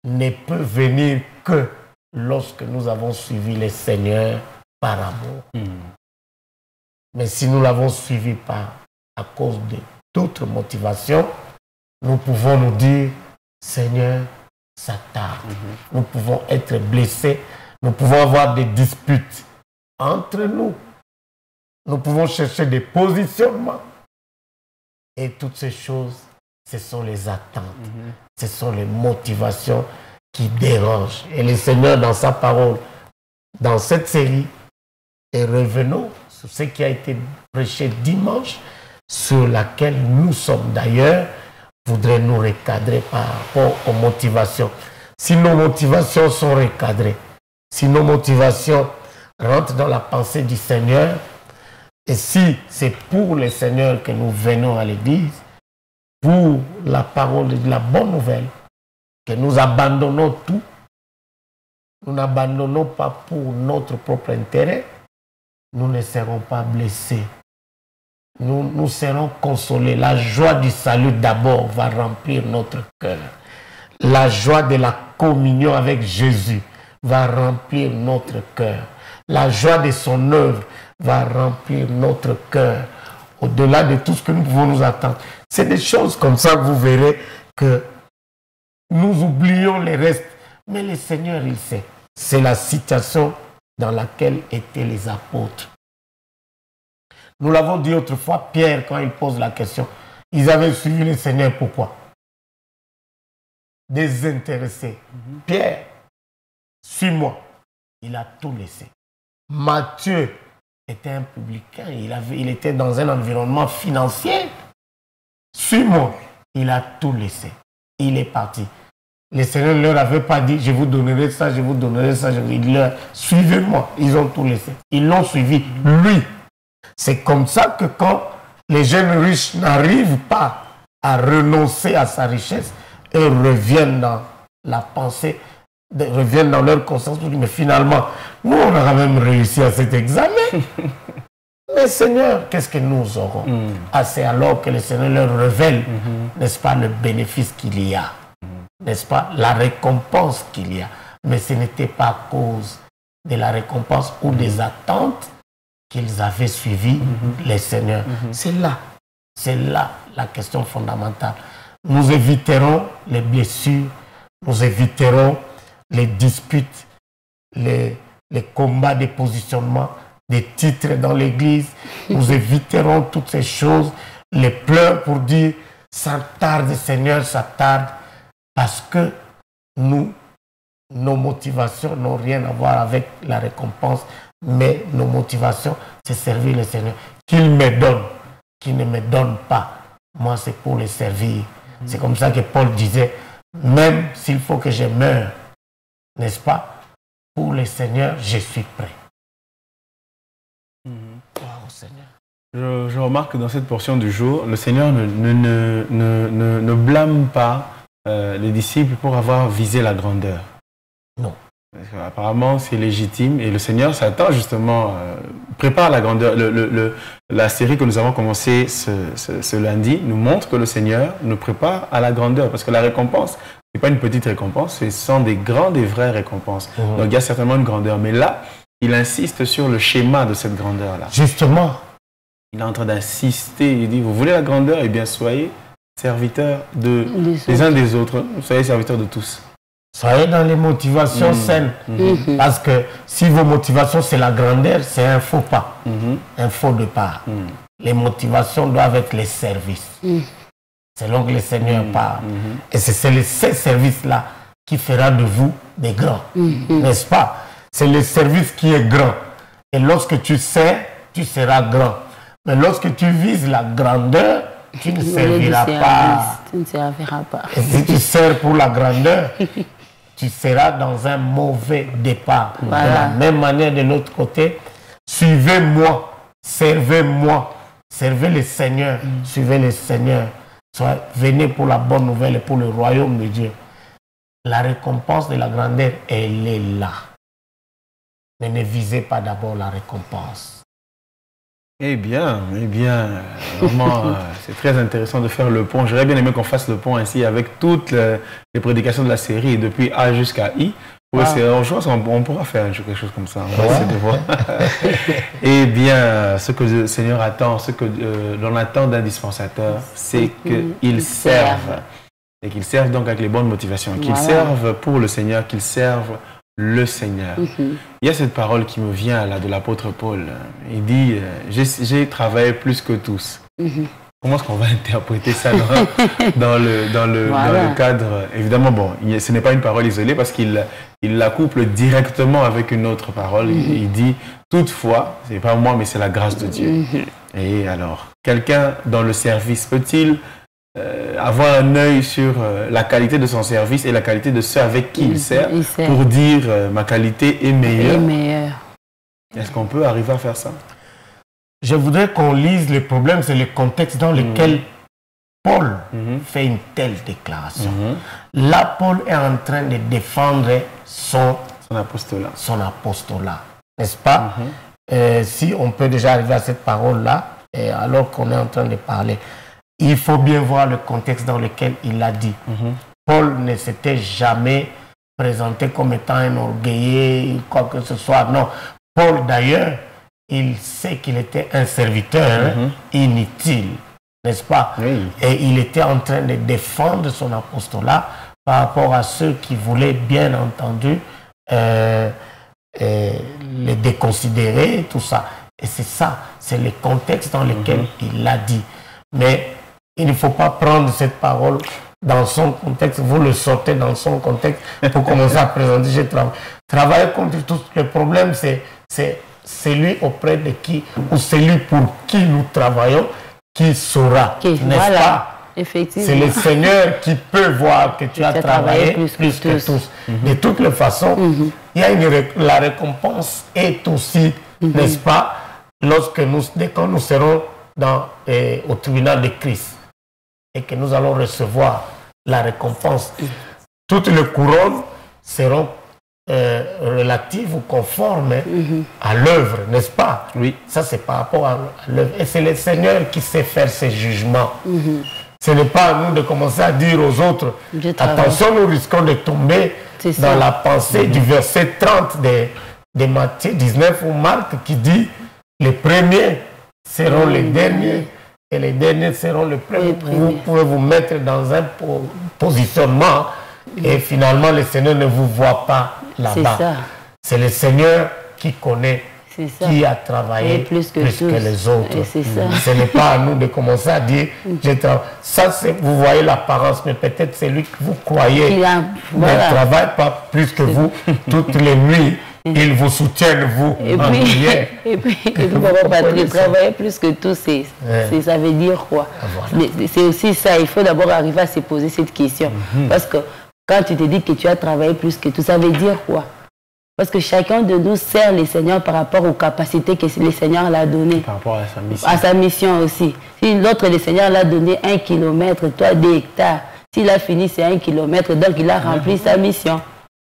ne peut venir que lorsque nous avons suivi le Seigneur par amour. Mais si nous l'avons suivi à cause d'autres motivations, nous pouvons nous dire, Seigneur, ça tarde. Nous pouvons être blessés. Nous pouvons avoir des disputes entre nous. Nous pouvons chercher des positionnements. Et toutes ces choses, ce sont les attentes. Ce sont les motivations qui dérangent. Et le Seigneur, dans sa parole, dans cette série, et revenons sur ce qui a été prêché dimanche, sur laquelle nous sommes d'ailleurs, voudrait nous recadrer par rapport aux motivations. Si nos motivations sont recadrées, si nos motivations rentrent dans la pensée du Seigneur, et si c'est pour le Seigneur que nous venons à l'Église, pour la parole de la bonne nouvelle, que nous abandonnons tout, nous n'abandonnons pas pour notre propre intérêt, nous ne serons pas blessés. nous serons consolés. La joie du salut d'abord va remplir notre cœur. La joie de la communion avec Jésus va remplir notre cœur. La joie de son œuvre va remplir notre cœur. Au-delà de tout ce que nous pouvons nous attendre. C'est des choses comme ça que vous verrez que nous oublions les restes. Mais le Seigneur, il sait. C'est la situation dans laquelle étaient les apôtres. Nous l'avons dit autrefois, Pierre, quand il pose la question, ils avaient suivi le Seigneur, pourquoi? Désintéressés. Pierre, suis-moi. Il a tout laissé. Matthieu était un publicain, il était dans un environnement financier. Suis-moi. Il a tout laissé. Il est parti. Le Seigneur ne leur avait pas dit, je vous donnerai ça, je vous donnerai ça. Il leur, suivez-moi. Ils ont tout laissé. Ils l'ont suivi, lui. C'est comme ça que quand les jeunes riches n'arrivent pas à renoncer à sa richesse, eux reviennent dans la pensée, reviennent dans leur conscience, mais finalement, nous, on aura même réussi à cet examen. Mais Seigneur, qu'est-ce que nous aurons? Ah, c'est alors que le Seigneur leur révèle, n'est-ce pas, le bénéfice qu'il y a, n'est-ce pas, la récompense qu'il y a. Mais ce n'était pas à cause de la récompense ou des attentes qu'ils avaient suivi les Seigneurs. C'est là la question fondamentale. Nous éviterons les blessures, nous éviterons les disputes, les combats de positionnement, des titres dans l'église, nous éviterons toutes ces choses, les pleurs pour dire ça tarde Seigneur, ça tarde, parce que nos motivations n'ont rien à voir avec la récompense, mais nos motivations, c'est servir le Seigneur. Qu'il me donne, qu'il ne me donne pas, moi c'est pour le servir. C'est comme ça que Paul disait, même s'il faut que je meure, n'est-ce pas, pour le Seigneur, je suis prêt. Wow, Seigneur. Je remarque que dans cette portion du jour, le Seigneur ne blâme pas les disciples pour avoir visé la grandeur. Non. Apparemment, c'est légitime et le Seigneur s'attend justement, prépare la grandeur. La série que nous avons commencée ce lundi nous montre que le Seigneur nous prépare à la grandeur parce que la récompense, ce n'est pas une petite récompense, ce sont des grandes et vraies récompenses. Donc il y a certainement une grandeur, mais là, il insiste sur le schéma de cette grandeur-là. Justement. Il est en train d'insister, il dit, vous voulez la grandeur? Eh bien, soyez serviteurs des uns des autres, soyez serviteurs de tous. Soyez dans les motivations saines. Parce que si vos motivations, c'est la grandeur, c'est un faux pas, un faux départ. Les motivations doivent être les services. Selon que le Seigneur parle. Et c'est ces services-là qui fera de vous des grands. N'est-ce pas? C'est le service qui est grand. Et lorsque tu sers, tu seras grand. Mais lorsque tu vises la grandeur, tu ne serviras pas. Tu ne serviras pas. Et si tu sers pour la grandeur, tu seras dans un mauvais départ. Voilà. De la même manière, de l'autre côté, suivez-moi, servez-moi, servez le Seigneur, suivez le Seigneur. Venez pour la bonne nouvelle et pour le royaume de Dieu. La récompense de la grandeur, elle est là. Mais ne visez pas d'abord la récompense. Eh bien, vraiment, c'est très intéressant de faire le pont. J'aurais bien aimé qu'on fasse le pont ainsi avec toutes les prédications de la série, depuis A jusqu'à I. Ouais, je pense qu'on pourra faire quelque chose comme ça. On va essayer de voir. Eh bien, ce que le Seigneur attend, ce que l'on attend d'un dispensateur, c'est qu'il serve. Et qu'il serve donc avec les bonnes motivations. Qu'il serve pour le Seigneur, qu'il serve le Seigneur. Il y a cette parole qui me vient là de l'apôtre Paul. Il dit, j'ai travaillé plus que tous. Comment est-ce qu'on va interpréter ça dans le cadre? Évidemment, bon, ce n'est pas une parole isolée parce qu'il la couple directement avec une autre parole. Il dit, toutefois, ce n'est pas moi, mais c'est la grâce de Dieu. Et alors, quelqu'un dans le service peut-il avoir un œil sur la qualité de son service et la qualité de ceux avec qui il sert pour dire ma qualité est meilleure? Est-ce qu'on peut arriver à faire ça? Je voudrais qu'on lise le problème, c'est le contexte dans lequel Paul fait une telle déclaration. Là, Paul est en train de défendre son apostolat. N'est-ce pas? Si on peut déjà arriver à cette parole-là, alors qu'on est en train de parler. Il faut bien voir le contexte dans lequel il l'a dit. Paul ne s'était jamais présenté comme étant un orgueilleux, quoi que ce soit. Non. Paul, d'ailleurs, il sait qu'il était un serviteur inutile, n'est-ce pas? Oui. Et il était en train de défendre son apostolat par rapport à ceux qui voulaient, bien entendu, les déconsidérer, tout ça. Et c'est ça, c'est le contexte dans lequel il l'a dit. Mais il ne faut pas prendre cette parole dans son contexte, vous le sortez dans son contexte pour commencer à présenter. Je travaille contre tout. Le problème, c'est celui auprès de qui, ou celui pour qui nous travaillons, qui saura, n'est-ce pas? C'est le Seigneur qui peut voir que tu as travaillé plus que tous. De toutes les façons, il y a la récompense est aussi, n'est-ce pas, dès que nous serons au tribunal de Christ et que nous allons recevoir la récompense. Toutes les couronnes seront relatives ou conformes à l'œuvre, n'est-ce pas? Oui. Ça, c'est par rapport à l'œuvre. Et c'est le Seigneur qui sait faire ses jugements. Ce n'est pas à nous de commencer à dire aux autres, attention, nous risquons de tomber dans la pensée du verset 30 de Matthieu 19 ou Marc qui dit, les premiers seront les derniers et les derniers seront les premiers. Vous pouvez vous mettre dans un positionnement et finalement le Seigneur ne vous voit pas là-bas. C'est le Seigneur qui connaît, qui a travaillé plus que les autres. Ce n'est pas à nous de commencer à dire, ça vous voyez l'apparence, mais peut-être c'est lui que vous croyez ne travaille pas plus que vous toutes les nuits. Ils vous soutiennent, vous. Et puis Patrick, travailler plus que tout, ça veut dire quoi? C'est aussi ça, il faut d'abord arriver à se poser cette question. Parce que quand tu te dis que tu as travaillé plus que tout, ça veut dire quoi? Parce que chacun de nous sert le Seigneur par rapport aux capacités que le Seigneur l'a données. Par rapport à sa mission. À sa mission aussi. Si l'autre, le Seigneur l'a donné 1 kilomètre, toi 2 hectares. S'il a fini ses 1 kilomètre, donc il a rempli sa mission.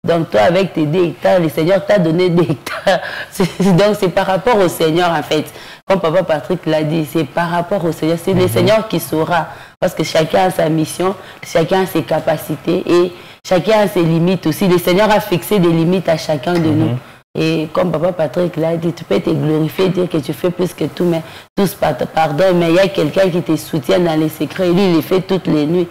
Donc toi, avec tes 2 hectares, le Seigneur t'a donné 2 hectares. Donc c'est par rapport au Seigneur, en fait. Comme Papa Patrick l'a dit, c'est par rapport au Seigneur. C'est le Seigneur qui saura. Parce que chacun a sa mission, chacun a ses capacités et chacun a ses limites aussi. Le Seigneur a fixé des limites à chacun de nous. Et comme Papa Patrick l'a dit, tu peux te glorifier, dire que tu fais plus que tout, mais tous pardon, mais il y a quelqu'un qui te soutient dans les secrets. Lui, il les fait toutes les nuits.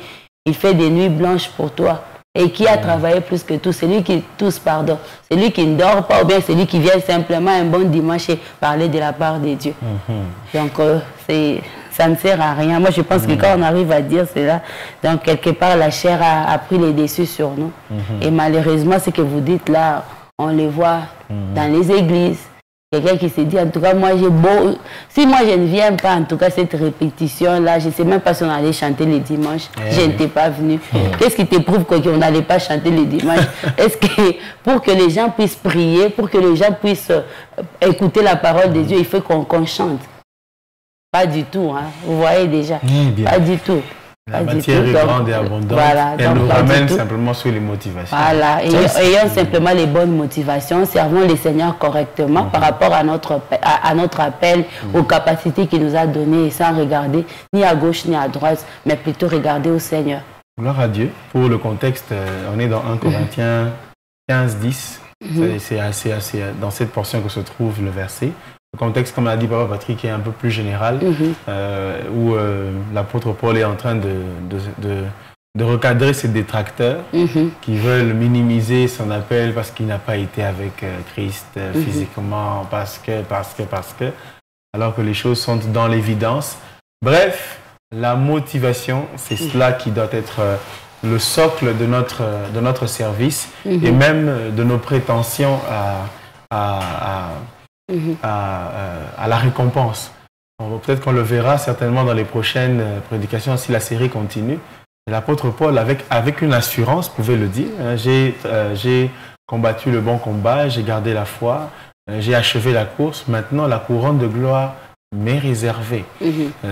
Il fait des nuits blanches pour toi. Et qui a travaillé plus que tout, c'est lui qui tous pardonne. C'est lui qui ne dort pas ou bien c'est lui qui vient simplement un bon dimanche et parler de la part de Dieu. Donc ça ne sert à rien. Moi je pense que quand on arrive à dire cela, donc quelque part la chair a pris les dessus sur nous. Et malheureusement ce que vous dites là, on les voit dans les églises. Quelqu'un qui se dit, en tout cas, moi, j'ai beau... Si moi, je ne viens pas, en tout cas, cette répétition-là, je ne sais même pas si on allait chanter les dimanches. Je n'étais pas venu. Qu'est-ce qui te prouve qu'on n'allait pas chanter les dimanches? Est-ce que pour que les gens puissent prier, pour que les gens puissent écouter la parole de Dieu, il faut qu'on chante? Pas du tout, hein. Vous voyez déjà. Pas du tout. La matière est grande et abondante. Voilà, elle nous ramène simplement sur les motivations. Voilà, ayons simplement les bonnes motivations, servons les Seigneurs correctement par rapport à notre appel, aux capacités qu'il nous a données, sans regarder ni à gauche ni à droite, mais plutôt regarder au Seigneur. Gloire à Dieu. Pour le contexte, on est dans 1 Corinthiens 15-10. C'est assez dans cette portion que se trouve le verset. Le contexte, comme l'a dit Papa Patrick, est un peu plus général, où l'apôtre Paul est en train de recadrer ses détracteurs qui veulent minimiser son appel parce qu'il n'a pas été avec Christ physiquement, parce que, alors que les choses sont dans l'évidence. Bref, la motivation, c'est cela qui doit être le socle de notre service et même de nos prétentions à la récompense. Peut-être qu'on le verra certainement dans les prochaines prédications si la série continue. L'apôtre Paul, avec une assurance, pouvait le dire, j'ai combattu le bon combat, j'ai gardé la foi, j'ai achevé la course, maintenant la couronne de gloire m'est réservée.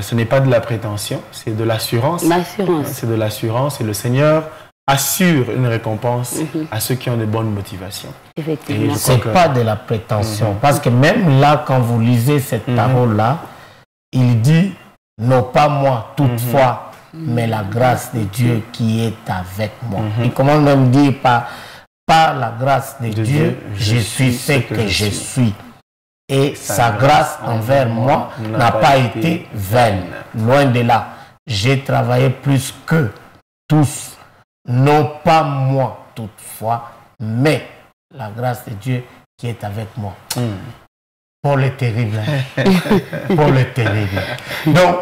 Ce n'est pas de la prétention, c'est de l'assurance. C'est de l'assurance et le Seigneur assure une récompense à ceux qui ont de bonnes motivations. Effectivement. Ce n'est pas de la prétention. Parce que même là, quand vous lisez cette parole-là, il dit, non pas moi toutefois, mais la grâce de Dieu qui est avec moi. Il commence même dire par la grâce de Dieu, je suis ce que je suis. Et sa grâce envers moi n'a pas été vaine. Loin de là, j'ai travaillé plus que tous, non pas moi toutefois, mais la grâce de Dieu qui est avec moi. Paul est terrible. Paul est terrible. Donc,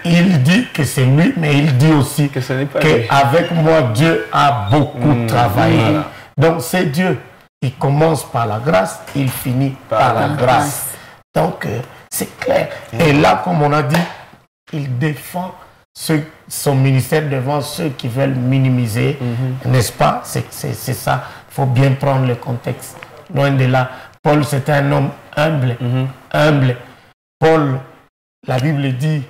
il dit que c'est lui, mais il dit aussi qu'avec moi, Dieu a beaucoup travaillé. Voilà. Donc, c'est Dieu. Il commence par la grâce, il finit par la grâce. Donc, c'est clair. Et là, comme on a dit, il défend son ministère devant ceux qui veulent minimiser. N'est-ce pas? C'est ça. Il faut bien prendre le contexte. Loin de là, Paul, c'était un homme humble. Humble. Paul, la Bible dit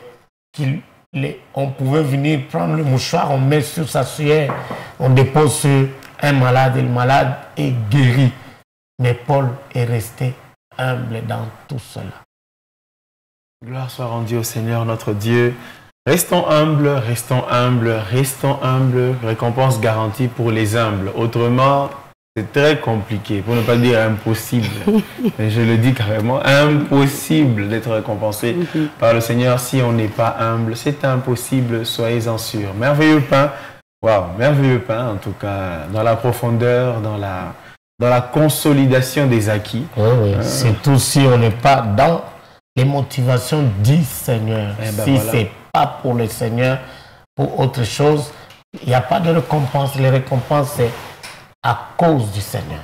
qu'on pouvait venir prendre le mouchoir, on met sur sa sueur, on dépose sur un malade et le malade est guéri. Mais Paul est resté humble dans tout cela. Gloire soit rendue au Seigneur notre Dieu. Restons humbles, restons humbles, restons humbles. Récompense garantie pour les humbles. Autrement, c'est très compliqué, pour ne pas dire impossible. Mais je le dis carrément, impossible d'être récompensé par le Seigneur si on n'est pas humble. C'est impossible, soyez-en sûrs. Merveilleux pain, waouh, merveilleux pain en tout cas, dans la profondeur, dans la consolidation des acquis. Oui. Surtout si on n'est pas dans les motivations du Seigneur. Si ce n'est pas pour le Seigneur, pour autre chose, il n'y a pas de récompense. Les récompenses, c'est à cause du Seigneur.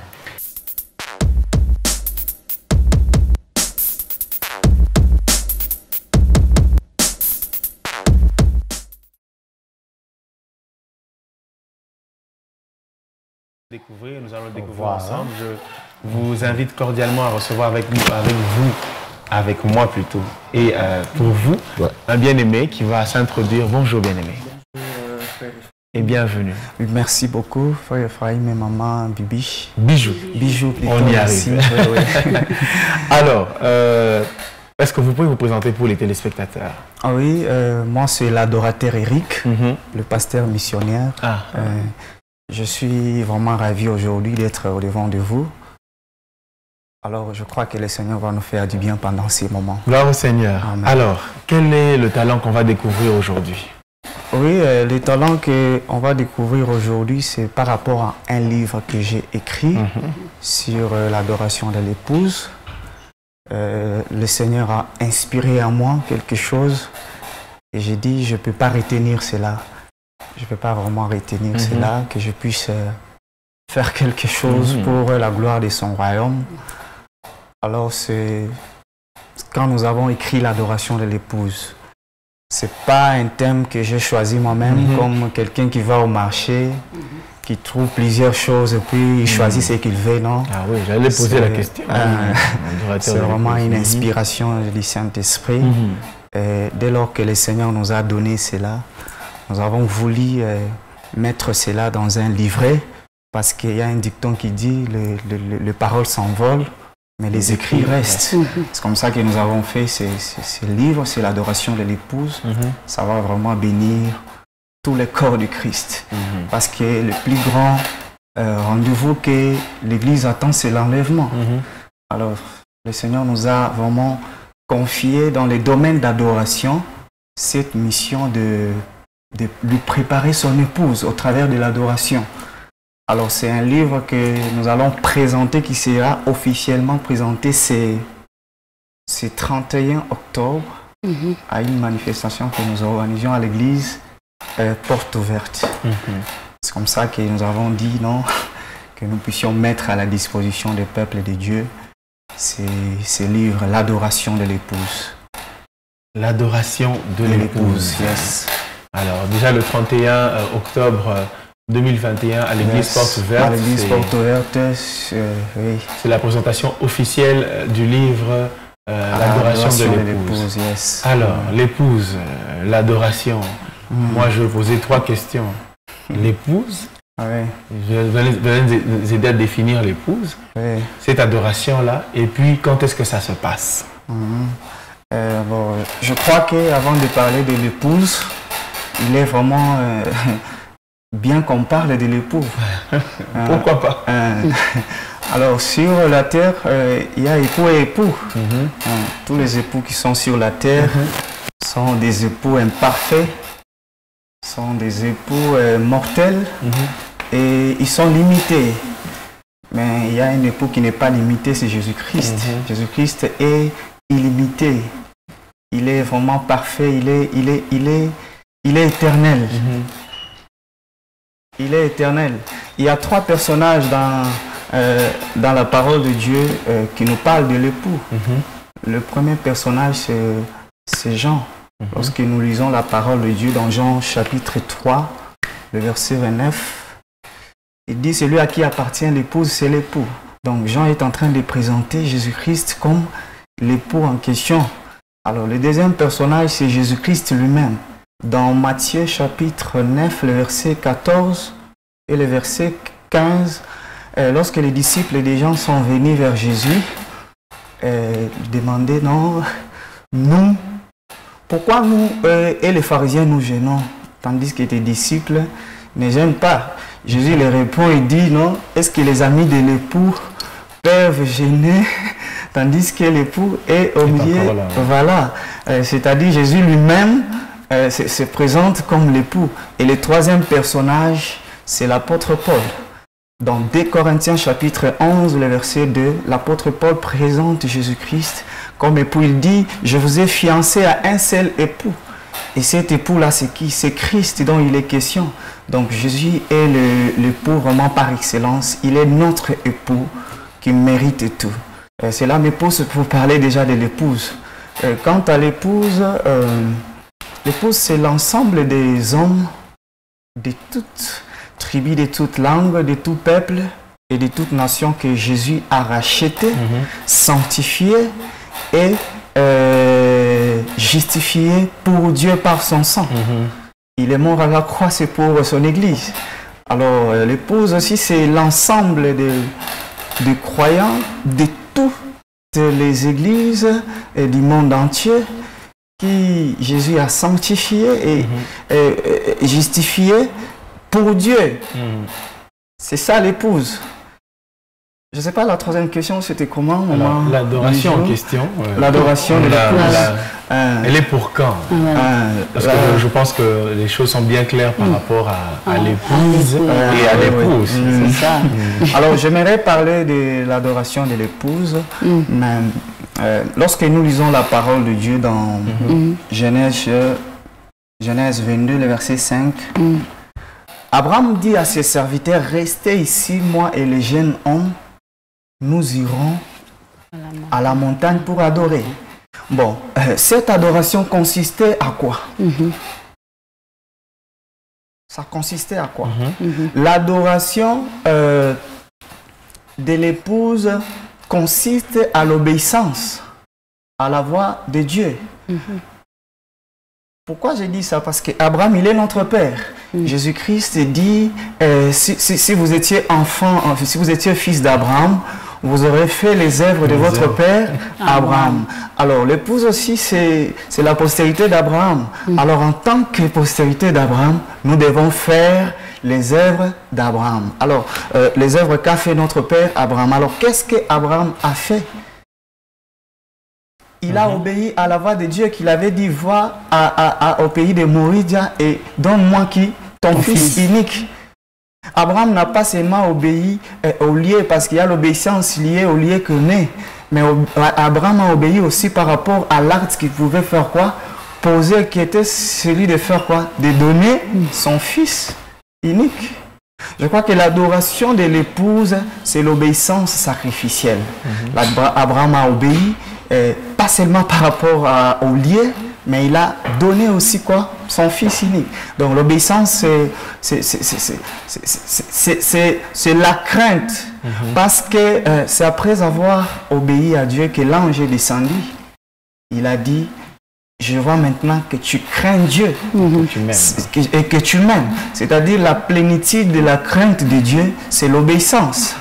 Nous allons le découvrir ensemble. Je vous invite cordialement à recevoir avec moi plutôt, et pour vous, un bien-aimé qui va s'introduire. Bonjour bien-aimé. Et bienvenue. Merci beaucoup, frère Ephraim et maman Bibi. Bijou. Bijou, plutôt. On y arrive. Alors, est-ce que vous pouvez vous présenter pour les téléspectateurs? Ah oui, moi c'est l'adorateur Eric, le pasteur missionnaire. Je suis vraiment ravi aujourd'hui d'être au devant de vous. Alors, je crois que le Seigneur va nous faire du bien pendant ces moments. Gloire au Seigneur. Amen. Alors, quel est le talent qu'on va découvrir aujourd'hui? Oui, le talent qu'on va découvrir aujourd'hui, c'est par rapport à un livre que j'ai écrit sur l'adoration de l'épouse. Le Seigneur a inspiré en moi quelque chose et j'ai dit, je ne peux pas retenir cela. Je ne peux pas vraiment retenir cela, que je puisse faire quelque chose pour la gloire de son royaume. Alors, c'est quand nous avons écrit l'adoration de l'épouse. Ce n'est pas un thème que j'ai choisi moi-même comme quelqu'un qui va au marché, qui trouve plusieurs choses et puis il choisit ce qu'il veut, non? Ah oui, j'allais poser la question. C'est vraiment une inspiration du Saint-Esprit. Dès lors que le Seigneur nous a donné cela, nous avons voulu mettre cela dans un livret parce qu'il y a un dicton qui dit les paroles s'envolent, mais les écrits restent. C'est comme ça que nous avons fait ce livre, c'est l'adoration de l'épouse. Ça va vraiment bénir tout le corps du Christ. Parce que le plus grand rendez-vous que l'Église attend, c'est l'enlèvement. Alors, le Seigneur nous a vraiment confié dans les domaines d'adoration cette mission de lui préparer son épouse au travers de l'adoration. Alors, c'est un livre que nous allons présenter, qui sera officiellement présenté ce 31 octobre à une manifestation que nous organisions à l'église Porte Ouverte. C'est comme ça que nous avons dit, non, que nous puissions mettre à la disposition des peuples de Dieu ces livres, l'adoration de l'épouse. L'adoration de l'épouse. Yes. Alors, déjà le 31 octobre 2021 à l'église Porte Ouverte. À l'église Porte Ouverte, oui. C'est la présentation officielle du livre L'adoration de l'épouse. Yes. Alors, l'épouse, l'adoration. Moi, je vais poser 3 questions. L'épouse, je vais nous aider à définir l'épouse, cette adoration-là, et puis quand est-ce que ça se passe? Bon, je crois qu'avant de parler de l'épouse, il est vraiment bien qu'on parle de l'époux. Pourquoi pas? Alors, sur la terre, il y a époux et époux. Tous les époux qui sont sur la terre sont des époux imparfaits, sont des époux mortels et ils sont limités. Mais il y a un époux qui n'est pas limité, c'est Jésus-Christ. Jésus-Christ est illimité. Il est vraiment parfait, il est éternel. Il est éternel. Il y a 3 personnages dans la parole de Dieu qui nous parlent de l'époux. Le premier personnage, c'est Jean. Lorsque nous lisons la parole de Dieu dans Jean chapitre 3, le verset 29, il dit: celui à qui appartient l'épouse, c'est l'époux. Donc Jean est en train de présenter Jésus-Christ comme l'époux en question. Alors le deuxième personnage, c'est Jésus-Christ lui-même. Dans Matthieu chapitre 9, le verset 14 et le verset 15, lorsque les disciples des gens sont venus vers Jésus, demandaient: non, nous, pourquoi nous et les pharisiens nous gênons, tandis que tes disciples ne gênent pas? Jésus leur répond et dit: non, est-ce que les amis de l'époux peuvent gêner tandis que l'époux est au milieu? Voilà, c'est-à-dire Jésus lui-même se présente comme l'époux. Et le troisième personnage, c'est l'apôtre Paul. Dans 2 Corinthiens chapitre 11, le verset 2, l'apôtre Paul présente Jésus-Christ comme époux. Il dit: je vous ai fiancé à un seul époux. Et cet époux-là, c'est qui? C'est Christ dont il est question. Donc Jésus est l'époux vraiment par excellence. Il est notre époux qui mérite tout. Cela me pousse pour parler déjà de l'épouse. Quant à l'épouse, l'épouse, c'est l'ensemble des hommes de toutes tribus, de toutes langues, de tout peuple et de toute nation que Jésus a racheté, sanctifié et justifié pour Dieu par son sang. Il est mort à la croix, c'est pour son Église. Alors l'épouse aussi, c'est l'ensemble des croyants de toutes les églises et du monde entier qui Jésus a sanctifié et justifié pour Dieu. C'est ça l'épouse. Je ne sais pas, la troisième question, c'était comment? L'adoration en question. L'adoration de l'épouse. Elle est pour quand? Parce que je pense que les choses sont bien claires par rapport à l'épouse et à l'époux aussi. C'est ça. Alors, j'aimerais parler de l'adoration de l'épouse. Lorsque nous lisons la parole de Dieu dans Genèse 22, le verset 5, Abraham dit à ses serviteurs: restez ici, moi et les jeunes hommes, nous irons à la montagne pour adorer. Bon, cette adoration consistait à quoi? Ça consistait à quoi? L'adoration de l'épouse consiste à l'obéissance à la voix de Dieu. Pourquoi j'ai dit ça? Parce qu'Abraham, il est notre père. Jésus-Christ dit, si vous étiez enfant, si vous étiez fils d'Abraham, vous aurez fait les œuvres de votre père Abraham. Alors l'épouse aussi, c'est la postérité d'Abraham. Alors en tant que postérité d'Abraham, nous devons faire les œuvres d'Abraham. Alors les œuvres qu'a fait notre père Abraham. Alors qu'est-ce qu'Abraham a fait? Il a obéi à la voix de Dieu qu'il avait dit: va au pays de Moridia et donne-moi qui? Ton fils unique. Abraham n'a pas seulement obéi au lieu, parce qu'il y a l'obéissance liée au lieu que naît, mais Abraham a obéi aussi par rapport à l'acte qu'il pouvait faire quoi? Poser, qui était celui de faire quoi? De donner son fils unique. Je crois que l'adoration de l'épouse, c'est l'obéissance sacrificielle. Abraham a obéi, pas seulement par rapport au lieu, mais il a donné aussi quoi? Son fils unique. Donc l'obéissance, c'est la crainte. Parce que c'est après avoir obéi à Dieu que l'ange est descendu. Il a dit: je vois maintenant que tu crains Dieu et que tu m'aimes. C'est-à-dire la plénitude de la crainte de Dieu, c'est l'obéissance.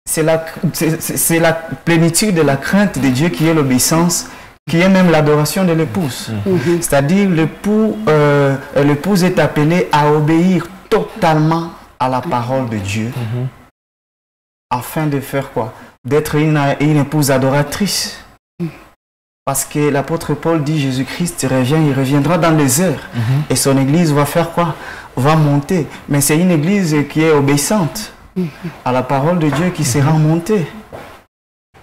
C'est la plénitude de la crainte de Dieu qui est l'obéissance qui est même l'adoration de l'épouse. C'est-à-dire l'épouse est appelée à obéir totalement à la parole de Dieu, afin de faire quoi? D'être une épouse adoratrice. Parce que l'apôtre Paul dit Jésus-Christ revient, il reviendra dans les heures. Et son église va faire quoi? Va monter. Mais c'est une église qui est obéissante à la parole de Dieu qui sera montée.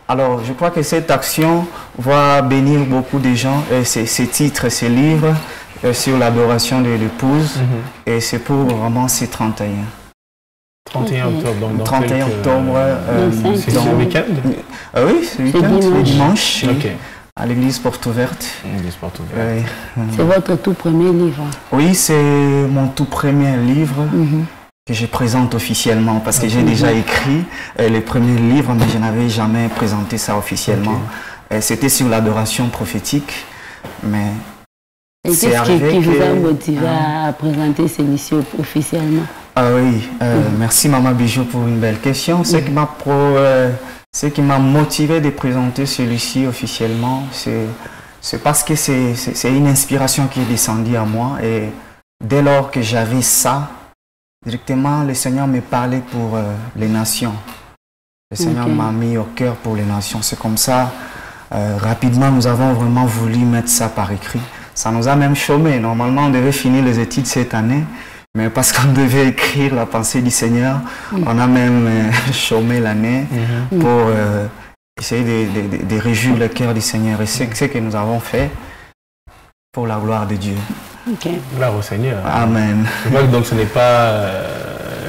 Alors, je crois que cette action va bénir beaucoup de gens. Ces titres, ces livres sur l'adoration de l'épouse. Et c'est pour vraiment ces 31. 31 octobre, donc dans 31 octobre. C'est le week-end? Oui, c'est le week-end, le dimanche. Ok. À l'église Porte Ouverte. L'église Porte Ouverte. C'est votre tout premier livre? Oui, c'est mon tout premier livre que je présente officiellement parce que j'ai déjà écrit les premiers livres, mais je n'avais jamais présenté ça officiellement. C'était sur l'adoration prophétique, mais et qu'est-ce qui vous a motivé à présenter celui-ci officiellement? Ah oui, merci Maman Bijou pour une belle question. Ce qui m'a motivé de présenter celui-ci officiellement, c'est parce que c'est une inspiration qui est descendue à moi. Et dès lors que j'avais ça, directement, le Seigneur me parlait pour les nations. Le Seigneur m'a mis au cœur pour les nations. C'est comme ça, rapidement, nous avons vraiment voulu mettre ça par écrit. Ça nous a même chômé. Normalement, on devait finir les études cette année. Mais parce qu'on devait écrire la pensée du Seigneur, on a même chômé l'année pour essayer de réjouir le cœur du Seigneur. Et c'est ce que nous avons fait pour la gloire de Dieu. Gloire au Seigneur. Amen. Je vois que donc ce n'est pas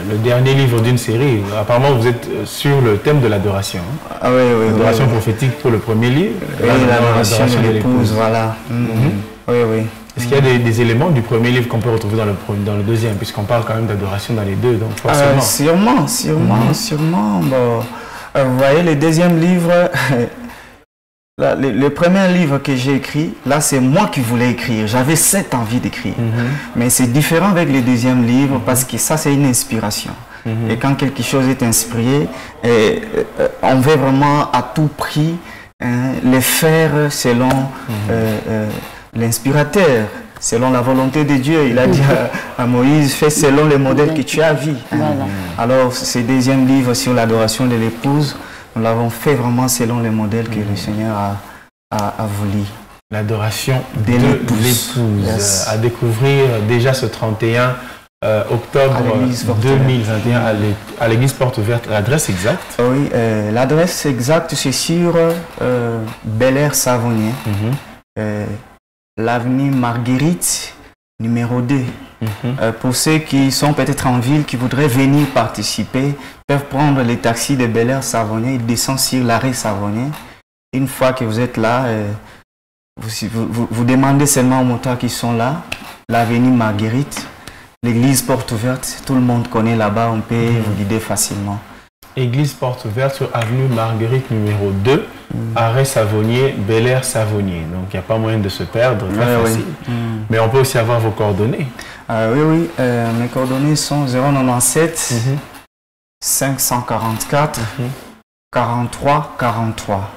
le dernier livre d'une série. Apparemment, vous êtes sur le thème de l'adoration. Ah oui, oui. L'adoration prophétique pour le premier livre. Oui, l'adoration de l'épouse, voilà. Oui, oui. Est-ce qu'il y a des éléments du premier livre qu'on peut retrouver dans le deuxième, puisqu'on parle quand même d'adoration dans les deux, donc forcément. Sûrement. Bon, vous voyez, le deuxième livre, le premier livre que j'ai écrit, là c'est moi qui voulais écrire. J'avais cette envie d'écrire. Mais c'est différent avec le deuxième livre parce que ça c'est une inspiration. Et quand quelque chose est inspiré, on veut vraiment à tout prix le faire selon l'inspirateur, selon la volonté de Dieu. Il a dit à Moïse, fais selon le modèle que tu as vu. Alors, ce deuxième livre sur l'adoration de l'épouse, nous l'avons fait vraiment selon le modèle que le Seigneur a voulu. L'adoration de l'épouse. À découvrir déjà ce 31 octobre 2021 à l'église Porte Ouverte. L'adresse exacte? Oui, l'adresse exacte, c'est sur Bel Air Savonnier. L'avenue Marguerite, numéro 2. Pour ceux qui sont peut-être en ville, qui voudraient venir participer, peuvent prendre les taxis de Bel Air Savonnier, ils descendent sur l'arrêt Savonnier. Une fois que vous êtes là, vous demandez seulement aux motards qui sont là, l'avenue Marguerite, l'église Porte Ouverte, tout le monde connaît là-bas, on peut vous guider facilement. Église Porte Ouverte sur avenue Marguerite numéro 2, arrêt Savonnier, Bel Air Savonnier. Donc il n'y a pas moyen de se perdre, très facile. Mais on peut aussi avoir vos coordonnées. Oui, mes coordonnées sont 097 544 43 43.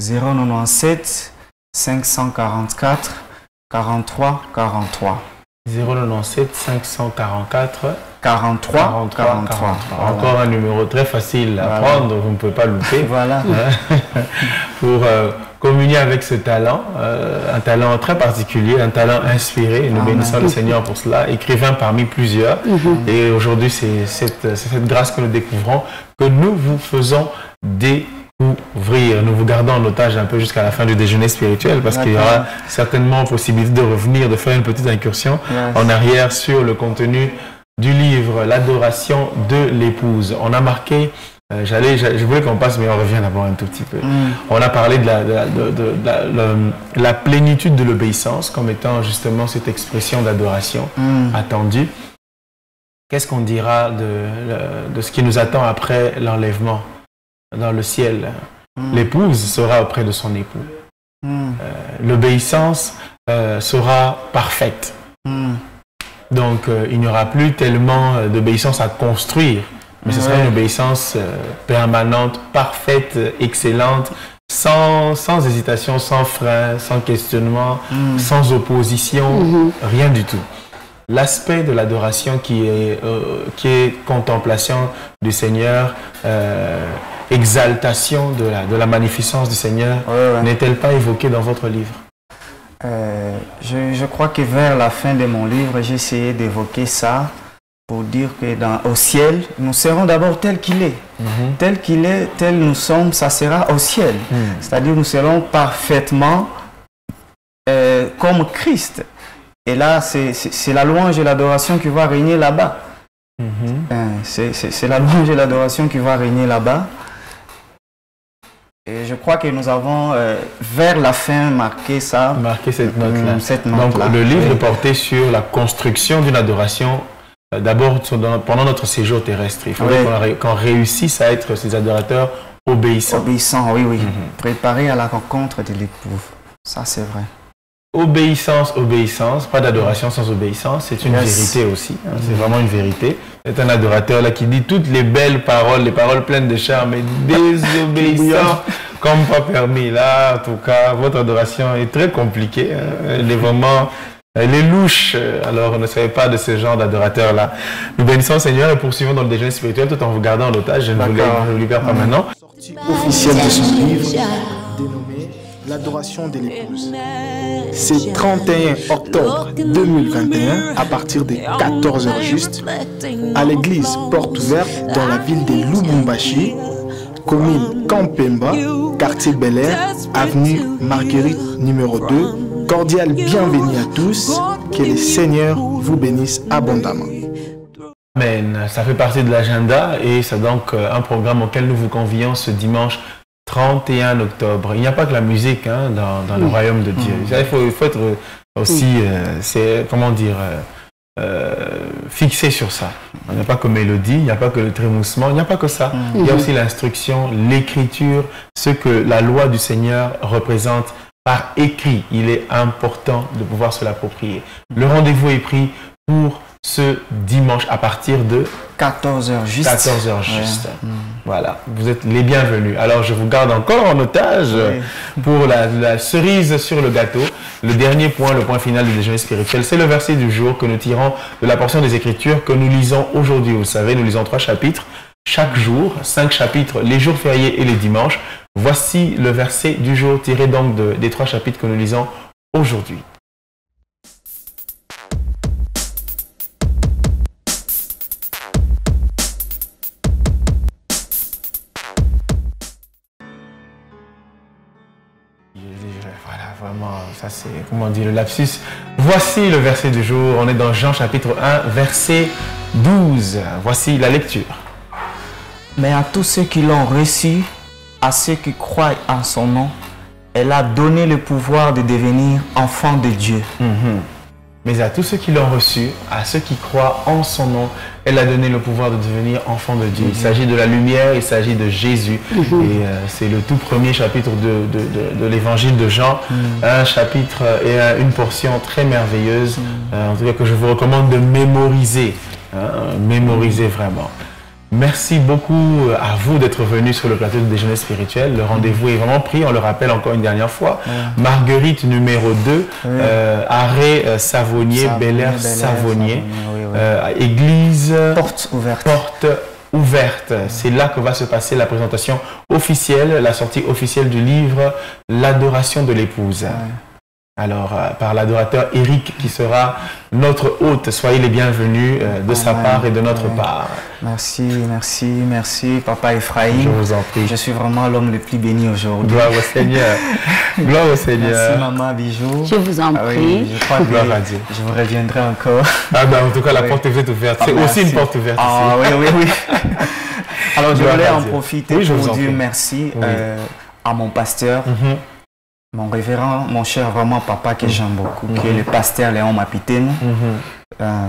097 544 43 43. 097 544 43 43. Encore un numéro très facile à prendre, vous ne pouvez pas louper. Voilà. Pour communier avec ce talent, un talent très particulier, un talent inspiré. Nous bénissons le Seigneur pour cela, écrivain parmi plusieurs. Et aujourd'hui, c'est cette grâce que nous découvrons, que nous vous faisons découvrir. Nous vous gardons en otage un peu jusqu'à la fin du déjeuner spirituel, parce qu'il y aura certainement possibilité de revenir, de faire une petite incursion en arrière sur le contenu du livre L'adoration de l'épouse. On a marqué, je voulais qu'on passe, mais on revient d'abord un tout petit peu. On a parlé de la plénitude de l'obéissance comme étant justement cette expression d'adoration attendue. Qu'est-ce qu'on dira de ce qui nous attend après l'enlèvement dans le ciel? L'épouse sera auprès de son époux. L'obéissance sera parfaite. Donc, il n'y aura plus tellement d'obéissance à construire, mais ce sera une obéissance permanente, parfaite, excellente, sans hésitation, sans frein, sans questionnement, sans opposition, rien du tout. L'aspect de l'adoration qui est contemplation du Seigneur, exaltation de la magnificence du Seigneur, n'est-elle pas évoquée dans votre livre? Je crois que vers la fin de mon livre, j'ai essayé d'évoquer ça pour dire que au ciel, nous serons d'abord tel qu'il est. Tel qu'il est, tel nous sommes, ça sera au ciel. C'est-à-dire nous serons parfaitement comme Christ. Et là, c'est la louange et l'adoration qui va régner là-bas. C'est la louange et l'adoration qui va régner là-bas. Et je crois que nous avons, vers la fin, marqué ça. Marqué cette note-là. Donc, le livre est porté sur la construction d'une adoration, d'abord pendant notre séjour terrestre. Il faudrait qu'on réussisse à être ces adorateurs obéissants. Obéissants, oui. Préparés à la rencontre de l'époux. Ça, c'est vrai. Obéissance, obéissance, pas d'adoration sans obéissance, c'est une vérité aussi, c'est vraiment une vérité. C'est un adorateur là qui dit toutes les belles paroles, les paroles pleines de charme, mais désobéissant comme pas permis. Là, en tout cas, votre adoration est très compliquée, elle est vraiment, elle est louche, alors ne soyez pas de ce genre d'adorateur là. Nous bénissons le Seigneur et poursuivons dans le déjeuner spirituel tout en vous gardant en otage, je ne vous libère pas maintenant. Sortie officielle de son livre dénommé L'adoration de l'épouse. C'est 31 octobre 2021 à partir de 14h juste à l'église Porte Ouverte dans la ville de Lubumbashi, commune Kampemba, quartier Bel Air, avenue Marguerite numéro 2. Cordial bienvenue à tous, que le Seigneur vous bénisse abondamment. Amen. Ça fait partie de l'agenda et c'est donc un programme auquel nous vous convions ce dimanche 31 octobre. Il n'y a pas que la musique dans le royaume de Dieu. Il faut être aussi, fixé sur ça. Il n'y a pas que mélodie, il n'y a pas que le trémoussement, il n'y a pas que ça. Il y a aussi l'instruction, l'écriture, ce que la loi du Seigneur représente par écrit. Il est important de pouvoir se l'approprier. Le rendez-vous est pris pour ce dimanche à partir de 14h juste. 14h juste. Voilà, vous êtes les bienvenus. Alors je vous garde encore en otage pour la cerise sur le gâteau. Le dernier point, le point final du déjeuner spirituel, c'est le verset du jour que nous tirons de la portion des Écritures que nous lisons aujourd'hui. Vous savez, nous lisons 3 chapitres chaque jour, 5 chapitres les jours fériés et les dimanches. Voici le verset du jour tiré donc des 3 chapitres que nous lisons aujourd'hui. Voilà, vraiment, ça c'est, comment dire, le lapsus. Voici le verset du jour, on est dans Jean chapitre 1, verset 12. Voici la lecture. Mais à tous ceux qui l'ont reçu, à ceux qui croient en son nom, elle a donné le pouvoir de devenir enfants de Dieu. Mais à tous ceux qui l'ont reçu, à ceux qui croient en son nom, elle a donné le pouvoir de devenir enfants de Dieu. Il s'agit de la lumière, il s'agit de Jésus. Et c'est le tout premier chapitre de l'évangile de Jean. Un chapitre et une portion très merveilleuse, en tout cas que je vous recommande de mémoriser. Mémoriser vraiment. Merci beaucoup à vous d'être venus sur le plateau de déjeuner spirituel. Le rendez-vous est vraiment pris, on le rappelle encore une dernière fois. Marguerite numéro 2, arrêt Savonnier, Bel Air Savonnier, église Porte ouverte. C'est là que va se passer la présentation officielle, la sortie officielle du livre L'adoration de l'épouse. Alors, par l'adorateur Eric qui sera notre hôte. Soyez les bienvenus de sa part et de notre part. Merci, Papa Ephraïm. Je vous en prie. Je suis vraiment l'homme le plus béni aujourd'hui. Gloire au Seigneur. Gloire au Seigneur. Merci, maman, bisous. Je vous en prie. Je crois que je vous reviendrai encore. En tout cas, la porte est ouverte. C'est aussi une porte ouverte ici. Oui. Alors, je voulais en profiter pour dire merci à mon pasteur. Mon révérend, mon cher vraiment papa que j'aime beaucoup, qui est le pasteur Léon Mapitene.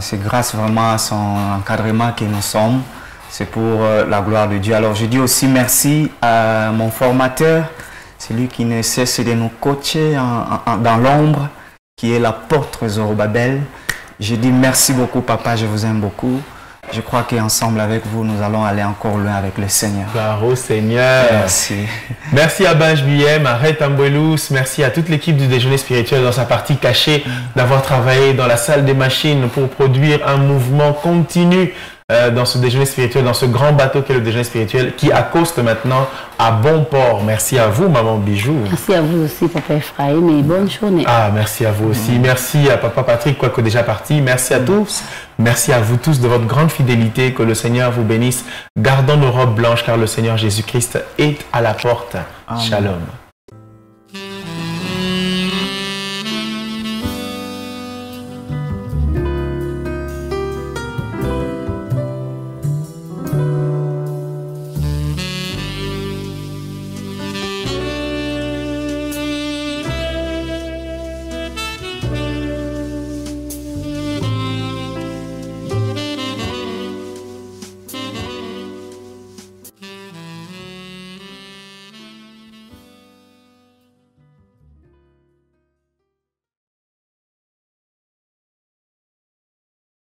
C'est grâce vraiment à son encadrement que nous sommes. C'est pour la gloire de Dieu. Alors je dis aussi merci à mon formateur, celui qui ne cesse de nous coacher dans l'ombre, qui est l'apôtre Zorobabel. Je dis merci beaucoup papa, je vous aime beaucoup. je crois qu'ensemble avec vous, nous allons aller encore loin avec le Seigneur. Gloire au Seigneur. Merci. Merci à Benj Biem, à Red Ambouelous, merci à toute l'équipe du déjeuner spirituel dans sa partie cachée d'avoir travaillé dans la salle des machines pour produire un mouvement continu dans ce déjeuner spirituel, dans ce grand bateau qu'est le déjeuner spirituel qui accoste maintenant à bon port. Merci à vous, Maman Bijou. Merci à vous aussi, Papa Ephraim, et bonne journée. Ah, merci à vous aussi. Merci à Papa Patrick, quoique déjà parti. Merci à tous. Merci à vous tous de votre grande fidélité. Que le Seigneur vous bénisse. Gardons nos robes blanches car le Seigneur Jésus-Christ est à la porte. Amen. Shalom.